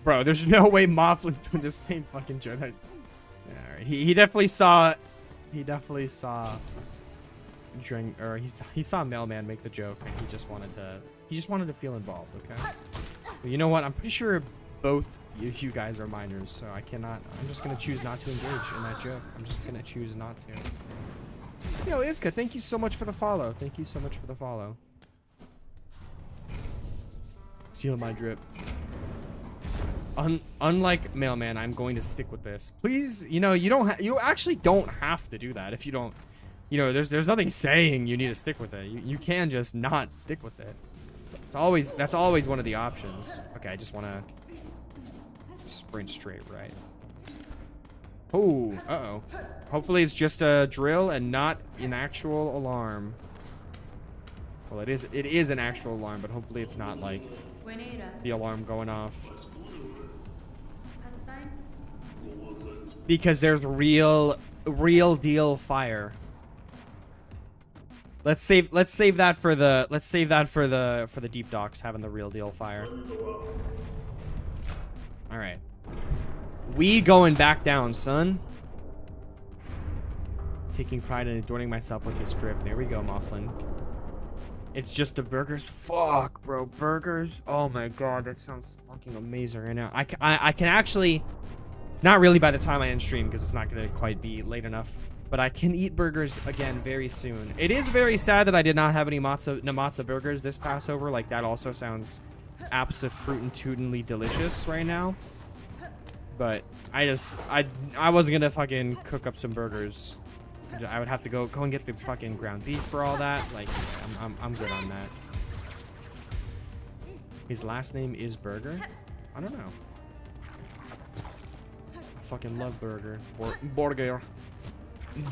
Speaker 1: Bro, there's no way Mofflin threw the same fucking joke. Yeah, alright. He definitely saw drink, or he saw Mailman make the joke and he just wanted to feel involved, okay? But you know what? I'm pretty sure both you guys are minors, so I'm just gonna choose not to engage in that joke. I'm just gonna choose not to. Yo, Ivka, thank you so much for the follow. Thank you so much for the follow. Seal my drip. Unlike Mailman, I'm going to stick with this. Please, you actually don't have to do that if you don't. There's nothing saying you need to stick with it. You can just not stick with it. That's always one of the options. Okay, I just want to sprint straight right. Oh, uh-oh. Hopefully it's just a drill and not an actual alarm. Well, it is an actual alarm, but hopefully it's not like the alarm going off. Because there's real deal fire. Let's save that for the deep docks, having the real deal fire. All right. We going back down, son. Taking pride in adorning myself with this drip. There we go, Mofflin. It's just the burgers. Fuck, bro. Burgers. Oh my god, that sounds fucking amazing right now. I can actually. It's not really by the time I end stream because it's not gonna quite be late enough. But I can eat burgers again very soon. It is very sad that I did not have any matzo burgers this Passover. Like, that also sounds abso-fruit-and-tootin'ly delicious right now. But I wasn't gonna fucking cook up some burgers. I would have to go and get the fucking ground beef for all that. Like, I'm good on that. His last name is Burger? I don't know. I fucking love Burger. Burger.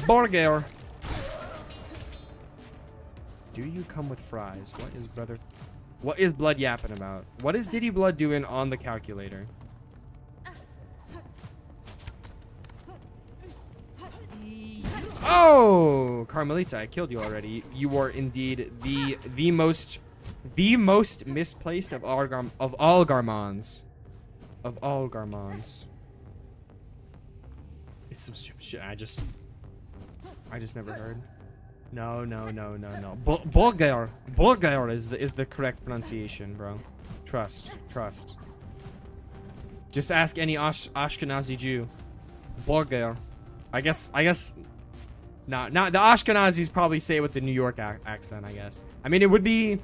Speaker 1: Burger. Do you come with fries? What is Blood yapping about? What is Diddy Blood doing on the calculator? Oh, Carmelita, I killed you already. You are indeed the most misplaced of all Garmons. Of all Garmons. It's some stupid shit. I just never heard. No. Bulgar is the correct pronunciation, bro. Trust. Just ask any Ashkenazi Jew. Bulgar. I guess. No, the Ashkenazis probably say it with the New York accent, I guess. I mean, it would be.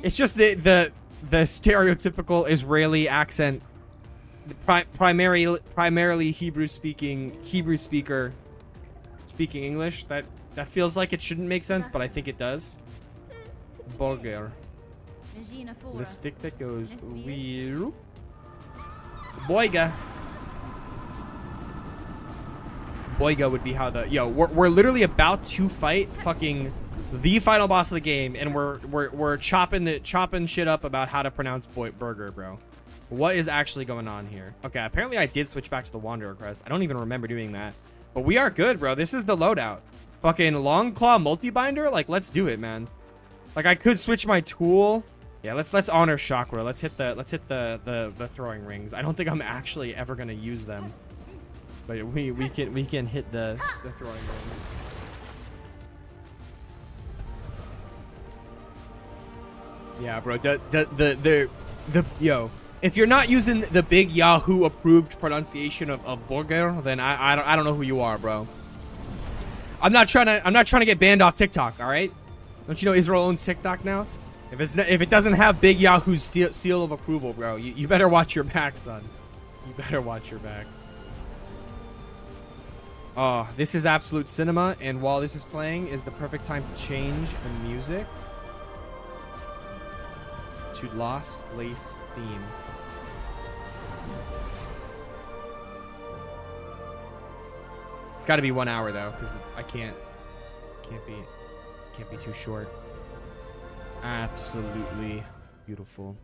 Speaker 1: It's just the stereotypical Israeli accent. Primarily Hebrew speaker speaking English. That feels like it shouldn't make sense, but I think it does. Bulgar. The stick that goes. Boyga. Boyga would be how the we're literally about to fight fucking the final boss of the game, and we're chopping shit up about how to pronounce burger, bro. What is actually going on here? Okay, apparently I did switch back to the Wanderer crest. I don't even remember doing that, but we are good, bro. This is the loadout. Fucking long claw multi-binder. Like, let's do it, man. Like, I could switch my tool. Yeah, let's honor chakra. Let's hit the throwing rings. I don't think I'm actually ever gonna use them. But we can hit the throwing rings. Yeah, bro. If you're not using the big Yahoo approved pronunciation of burger, then I don't know who you are, bro. I'm not trying to get banned off TikTok, all right? Don't you know Israel owns TikTok now? If it doesn't have big Yahoo's seal of approval, bro, you better watch your back, son. You better watch your back. Oh, this is absolute cinema, and while this is playing is the perfect time to change the music to Lost Lace theme. It's got to be 1 hour though, because I can't be too short. Absolutely beautiful.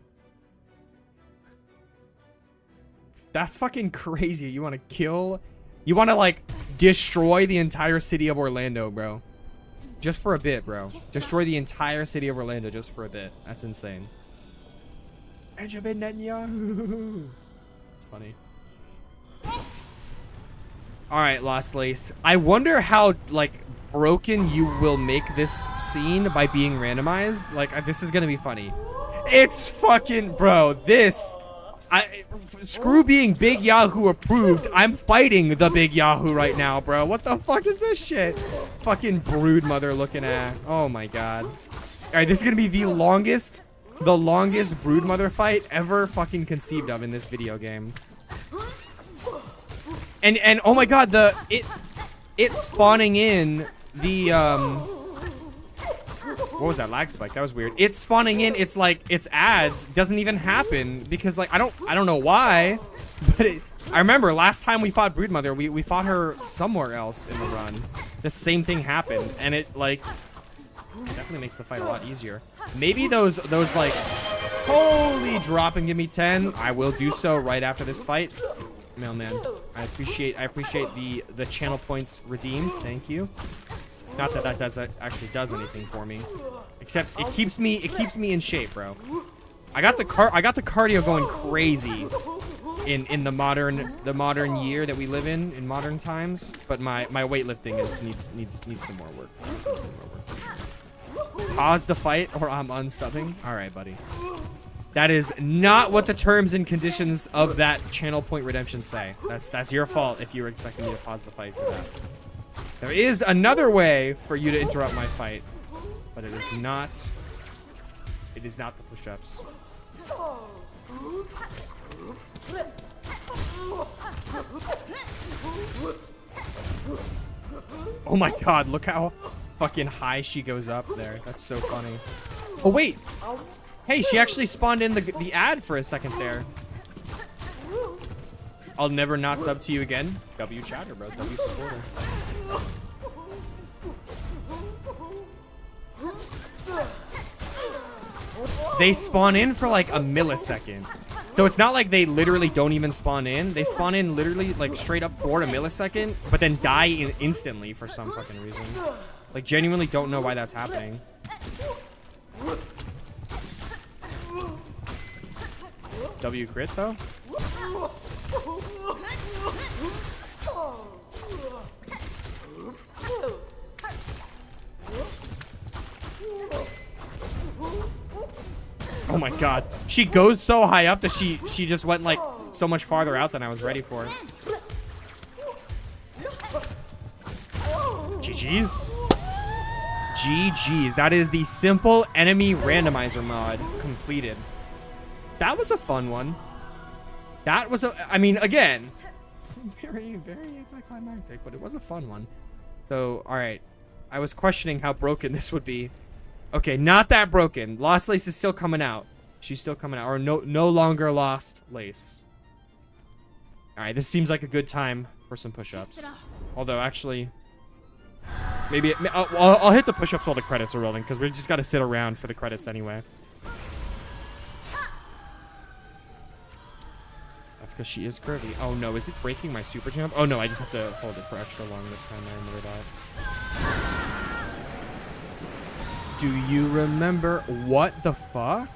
Speaker 1: That's fucking crazy. You want to kill? You want to like destroy the entire city of Orlando, bro? Just for a bit, bro. Destroy the entire city of Orlando just for a bit. That's insane. Benjamin Netanyahu. That's funny. All right, Lost Lace. I wonder how like broken you will make this scene by being randomized. Like this is gonna be funny. It's fucking, bro. This. Screw being Big Yahoo approved. I'm fighting the Big Yahoo right now, bro. What the fuck is this shit? Fucking brood mother looking at. Oh my god. All right, this is gonna be the longest brood mother fight ever fucking conceived of in this video game. And oh my god, it spawning in the what was that lag spike? That was weird. It's spawning in. It's like its ads doesn't even happen because like I don't know why, but I remember last time we fought Broodmother, we fought her somewhere else in the run. The same thing happened, and it like definitely makes the fight a lot easier. Maybe those like holy drop and give me 10. I will do so right after this fight. Mailman, I appreciate the channel points redeemed. Thank you. Not that actually does anything for me, except it keeps me in shape, bro. I got the cardio going crazy in the modern year that we live in modern times. But my weightlifting needs some more work. Pause the fight or I'm unsubbing. All right, buddy. That is not what the terms and conditions of that channel point redemption say. That's your fault if you were expecting me to pause the fight for that. There is another way for you to interrupt my fight, but it is not. It is not the push-ups. Oh my god, look how fucking high she goes up there. That's so funny. Oh wait. Hey, she actually spawned in the ad for a second there. I'll never not sub to you again. W chatter, bro. W supporter. They spawn in for like a millisecond. So it's not like they literally don't even spawn in. They spawn in literally like straight up for a millisecond, but then die instantly for some fucking reason. Like genuinely don't know why that's happening. W crit though? Oh my god. She goes so high up that she just went like so much farther out than I was ready for. GG's. GG's. That is the simple enemy randomizer mod completed. That was a fun one. That was I mean, again, very, very anticlimactic, but it was a fun one. So, all right. I was questioning how broken this would be. Okay, not that broken. Lost Lace is still coming out. She's still coming out. Or no longer Lost Lace. All right, this seems like a good time for some push-ups. Although, actually, maybe I'll hit the push-ups while the credits are rolling because we just got to sit around for the credits anyway. That's because she is curvy. Oh no, is it breaking my super jump? Oh no, I just have to hold it for extra long this time. I remember that. Do you remember what the fuck?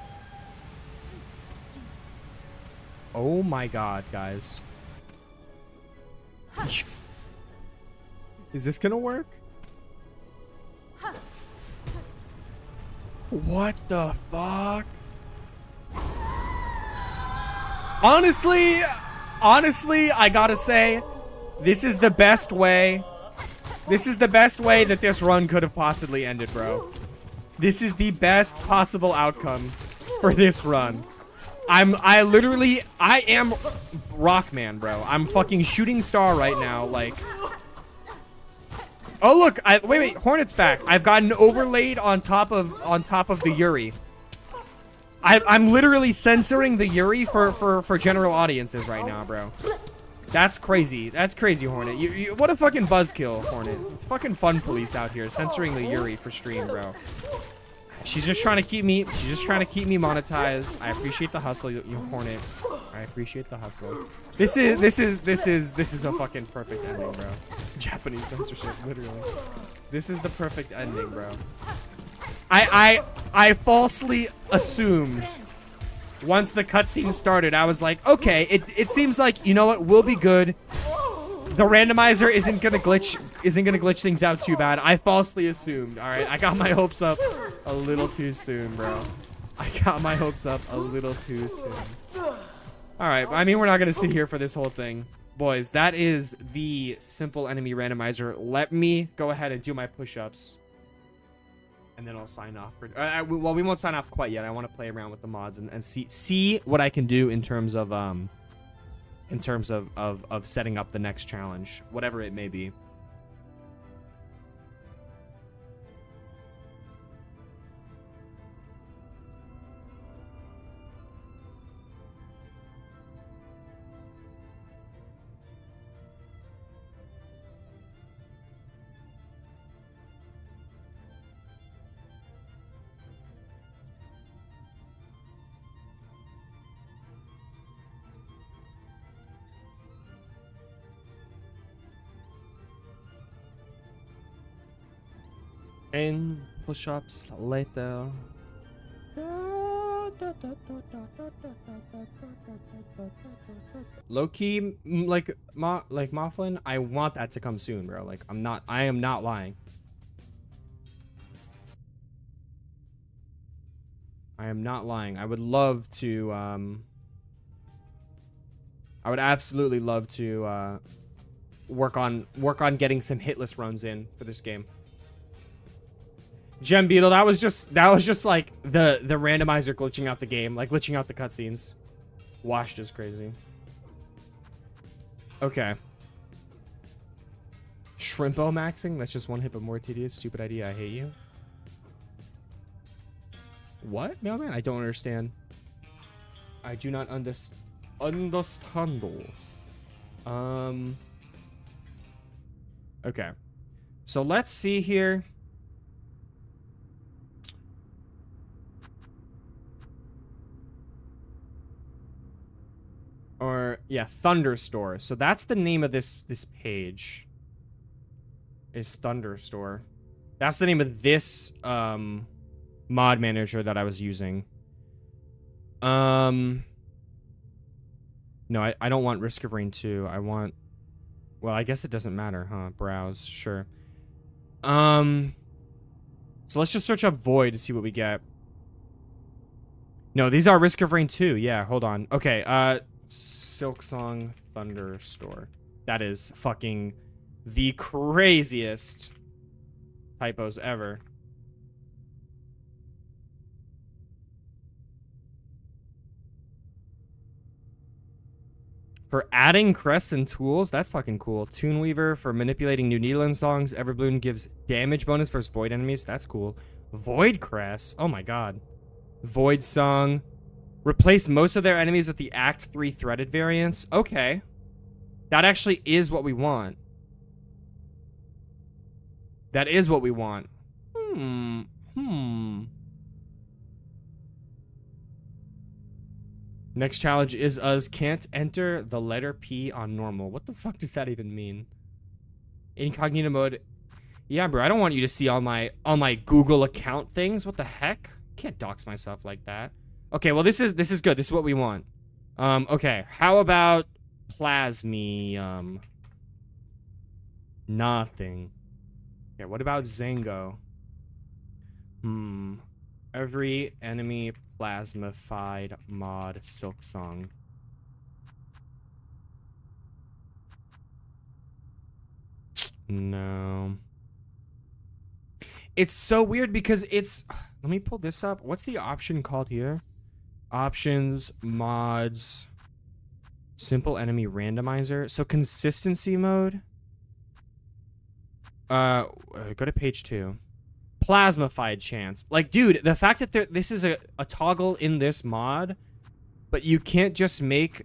Speaker 1: Oh my god, guys. Is this gonna work? What the fuck? Honestly, I gotta say, this is the best way. This is the best way that this run could have possibly ended, bro. This is the best possible outcome for this run. I am Rockman, bro. I'm fucking shooting star right now, like. Oh look, wait, Hornet's back. I've gotten overlaid on top of the Yuri. I'm literally censoring the Yuri for general audiences right now, bro. That's crazy. That's crazy, Hornet. What a fucking buzzkill, Hornet. Fucking fun police out here censoring the Yuri for stream, bro. She's just trying to keep me. She's just trying to keep me monetized. I appreciate the hustle, you Hornet. I appreciate the hustle. This is a fucking perfect ending, bro. Japanese censorship, literally. This is the perfect ending, bro. I falsely assumed once the cutscene started, I was like, okay, it seems like, you know what, we'll be good. The randomizer isn't gonna glitch things out too bad. I falsely assumed. All right, I got my hopes up a little too soon, bro. I got my hopes up a little too soon. All right, I mean, we're not gonna sit here for this whole thing, boys. That is the simple enemy randomizer. Let me go ahead and do my push-ups, and then I'll sign off. Well, we won't sign off quite yet. I want to play around with the mods and see what I can do in terms of setting up the next challenge, whatever it may be. And push-ups later. Low-key, like Mofflin, I want that to come soon, bro. Like, I am not lying. I am not lying. I would love to, I would absolutely love to, work on getting some hitless runs in for this game. Gem Beetle, that was just like the randomizer glitching out the game, like glitching out the cutscenes. Washed is crazy. Okay. Shrimpo maxing? That's just one hit but more tedious. Stupid idea. I hate you. What, mailman? I don't understand. I do not understand. Okay. So let's see here. Or yeah, Thunderstore. So that's the name of this page. Is Thunderstore. That's the name of this mod manager that I was using. No, I don't want Risk of Rain 2. I want, well, I guess it doesn't matter, huh? Browse, sure. So let's just search up Void to see what we get. No, these are Risk of Rain 2. Yeah, hold on. Okay, Silksong Thunderstore. That is fucking the craziest typos ever. For adding crests and tools, that's fucking cool. Toonweaver for manipulating New Needland songs. Everbloom gives damage bonus versus Void enemies. That's cool. Void crests. Oh my god. Void song. Replace most of their enemies with the Act 3 threaded variants. Okay. That actually is what we want. That is what we want. Next challenge is us can't enter the letter P on normal. What the fuck does that even mean? Incognito mode. Yeah, bro, I don't want you to see all my Google account things. What the heck? Can't dox myself like that. Okay, well this is good. This is what we want. Okay, how about Plasmium? Nothing. Okay, what about Zango? Every enemy plasmified mod Silksong. No. It's so weird because it's, let me pull this up. What's the option called here? Options, mods, simple enemy randomizer. So consistency mode. Go to page 2. Plasmified chance. Like, dude, the fact that this is a toggle in this mod, but you can't just make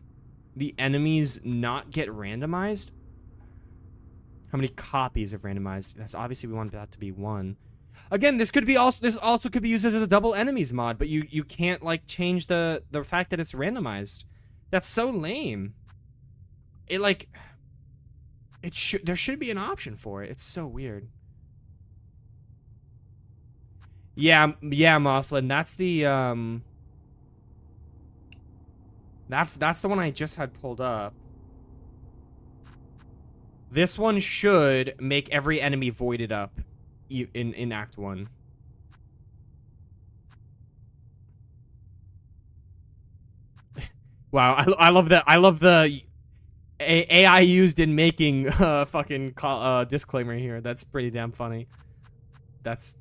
Speaker 1: the enemies not get randomized? How many copies of randomized? That's obviously we want that to be 1. Again, this also could be used as a double enemies mod, but you can't like change the fact that it's randomized. That's so lame. It like there should be an option for it. It's so weird. Yeah, Mufflin. That's the that's the one I just had pulled up. This one should make every enemy voided up in Act 1. Wow, I love that. I love the AI used in making fucking disclaimer here. That's pretty damn funny. That's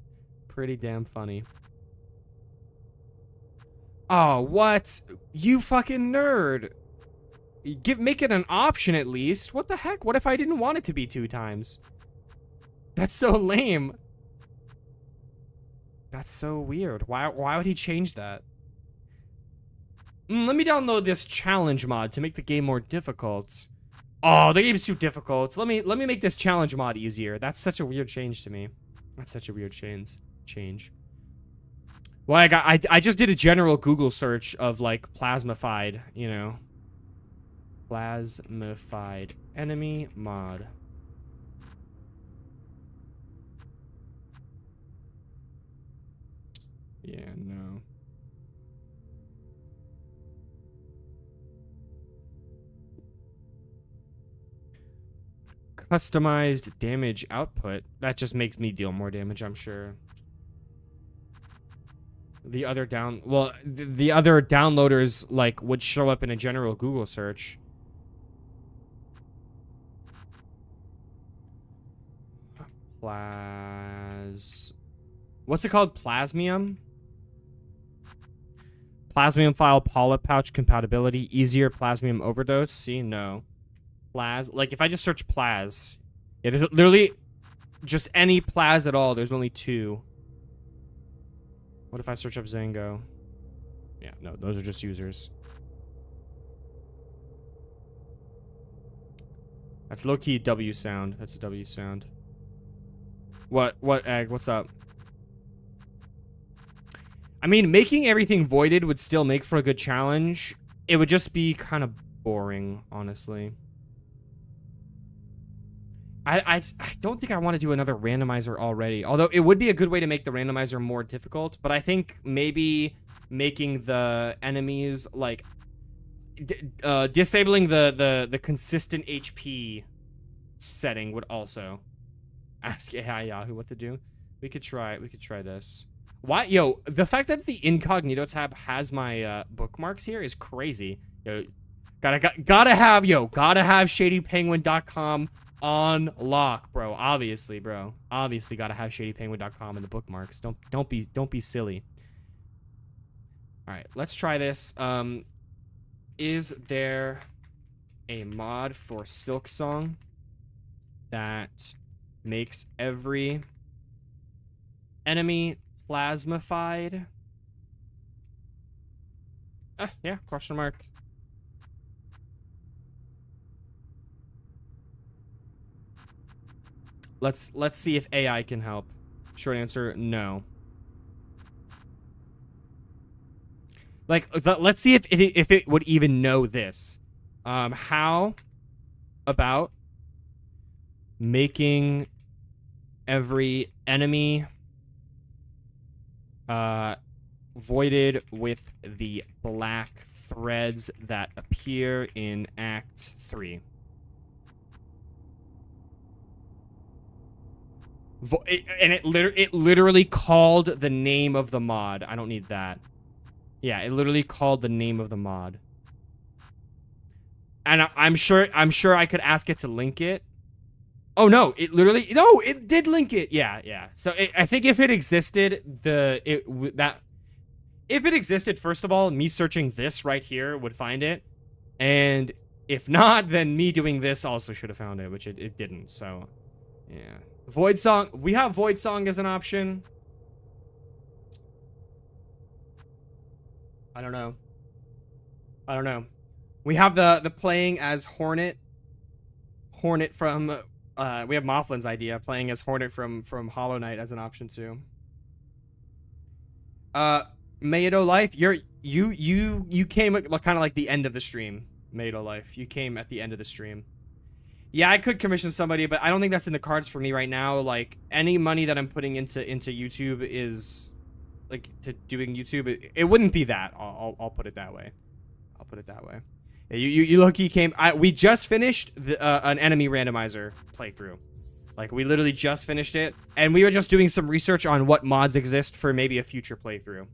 Speaker 1: pretty damn funny. Oh, what? You fucking nerd. Make it an option at least. What the heck? What if I didn't want it to be 2 times? That's so lame. That's so weird. Why would he change that? Let me download this challenge mod to make the game more difficult. Oh, the game's too difficult. Let me make this challenge mod easier. That's such a weird change to me. That's such a weird change. Well, I just did a general Google search of like plasmified, you know. Plasmified enemy mod. Yeah, no. Customized damage output. That just makes me deal more damage, I'm sure. The other the other downloaders like would show up in a general Google search. What's it called? Plasmium? Plasmium file polyp pouch compatibility. Easier plasmium overdose. See? No. Like if I just search Plaz. Yeah, there's literally just any Plaz at all. There's only 2. What if I search up Zango? Yeah, no, those are just users. That's low-key W sound. That's a W sound. What, Egg? What's up? I mean, making everything voided would still make for a good challenge. It would just be kind of boring, honestly. I don't think I want to do another randomizer already. Although it would be a good way to make the randomizer more difficult. But I think maybe making the enemies, like, disabling the consistent HP setting would also ask AI Yahoo what to do. We could try this. Why, yo, the fact that the incognito tab has my bookmarks here is crazy. Yo, gotta have shadypenguin.com on lock, bro. Obviously, bro. Obviously gotta have shadypenguin.com in the bookmarks. Don't be silly. All right, let's try this. Is there a mod for Silksong that makes every enemy plasmified? Yeah, question mark. Let's see if AI can help. Short answer, no. Like, let's see if it would even know this. How about making every enemy voided with the black threads that appear in Act 3? And it literally called the name of the mod. I don't need that. Yeah, it literally called the name of the mod. And I'm sure I could ask it to link it. Oh no, it did link it. Yeah. So I think if it existed, if it existed, first of all, me searching this right here would find it, and if not, then me doing this also should have found it, which it didn't. So, yeah. Void Song. We have Void Song as an option. I don't know. We have the playing as Hornet from we have Moflin's idea, playing as Hornet from Hollow Knight as an option too. Mayodo Life, you came kind of like the end of the stream. Mayodo Life, you came at the end of the stream. Yeah, I could commission somebody, but I don't think that's in the cards for me right now. Like, any money that I'm putting into YouTube is, like, to doing YouTube. It wouldn't be that. I'll put it that way. I'll put it that way. Yeah, you look, you came. We just finished an enemy randomizer playthrough. Like, we literally just finished it, and we were just doing some research on what mods exist for maybe a future playthrough.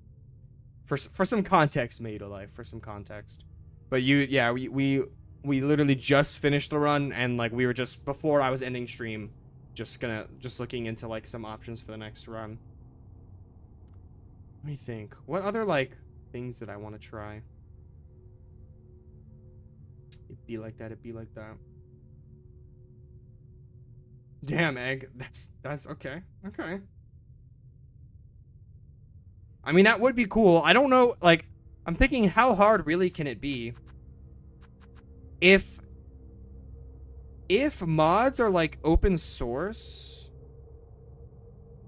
Speaker 1: For some context, Mayodo Life, for some context. But yeah, we literally just finished the run, and like we were just before I was ending stream, just looking into like some options for the next run. Let me think. What other like things did I want to try? It'd be like that. It'd be like that. Damn, Egg. That's okay. Okay. I mean, that would be cool. I don't know. Like, I'm thinking, how hard really can it be? If mods are like open source,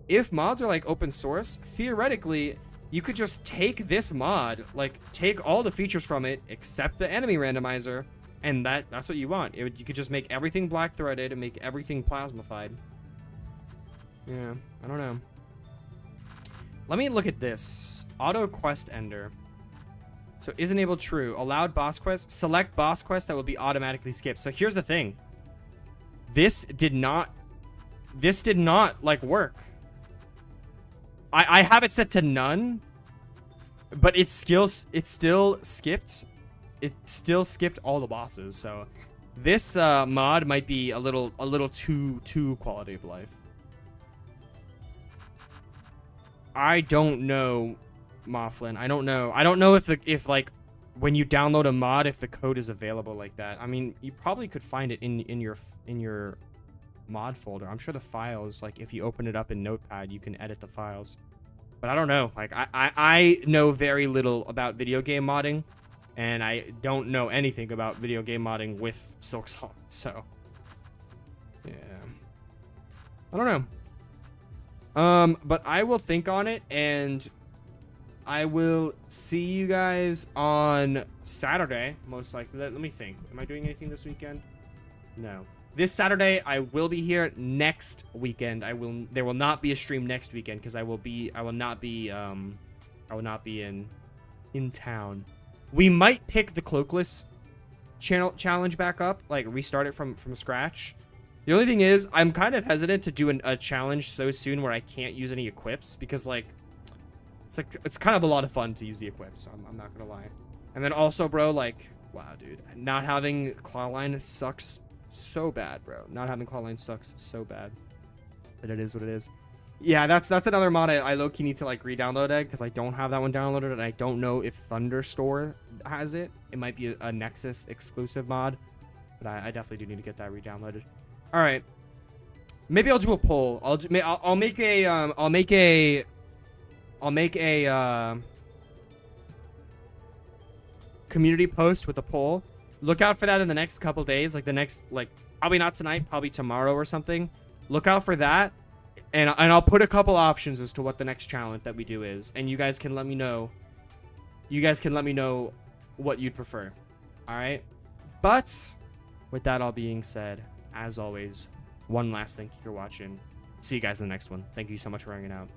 Speaker 1: theoretically, you could just take this mod, like take all the features from it except the enemy randomizer, and that's what you want. You could just make everything black threaded and make everything plasmified. Yeah, I don't know. Let me look at this. Auto quest ender. So is enabled true. Allowed boss quests. Select boss quests that will be automatically skipped. So here's the thing. This did not like work. I have it set to none, but it still skipped. It still skipped all the bosses. So this mod might be a little too quality of life. I don't know, Moflin. I don't know. I don't know if like when you download a mod, if the code is available like that. I mean, you probably could find it in your mod folder. I'm sure the files, like if you open it up in Notepad, you can edit the files. But I don't know. Like I know very little about video game modding, and I don't know anything about video game modding with Silksong. So yeah, I don't know. But I will think on it, and I will see you guys on Saturday, most likely. Let me think. Am I doing anything this weekend? No. This Saturday, I will be here. Next weekend, there will not be a stream next weekend because I will not be in town. We might pick the Cloakless challenge back up, like restart it from scratch. The only thing is, I'm kind of hesitant to do a challenge so soon where I can't use any equips, because like it's kind of a lot of fun to use the equips. I'm not gonna lie. And then also, bro, like, wow, dude, not having clawline sucks so bad, bro. Not having clawline sucks so bad. But it is what it is. Yeah, that's another mod I low-key need to like re-download it, because I don't have that one downloaded, and I don't know if Thunderstore has it. It might be a Nexus exclusive mod, but I definitely do need to get that re-downloaded. All right, maybe I'll do a poll. I'll make a community post with a poll. Look out for that in the next couple days, like probably not tonight, probably tomorrow or something. Look out for that, and I'll put a couple options as to what the next challenge that we do is, and you guys can let me know. You guys can let me know what you'd prefer. All right, but with that all being said, as always, one last thank you for watching. See you guys in the next one. Thank you so much for hanging out.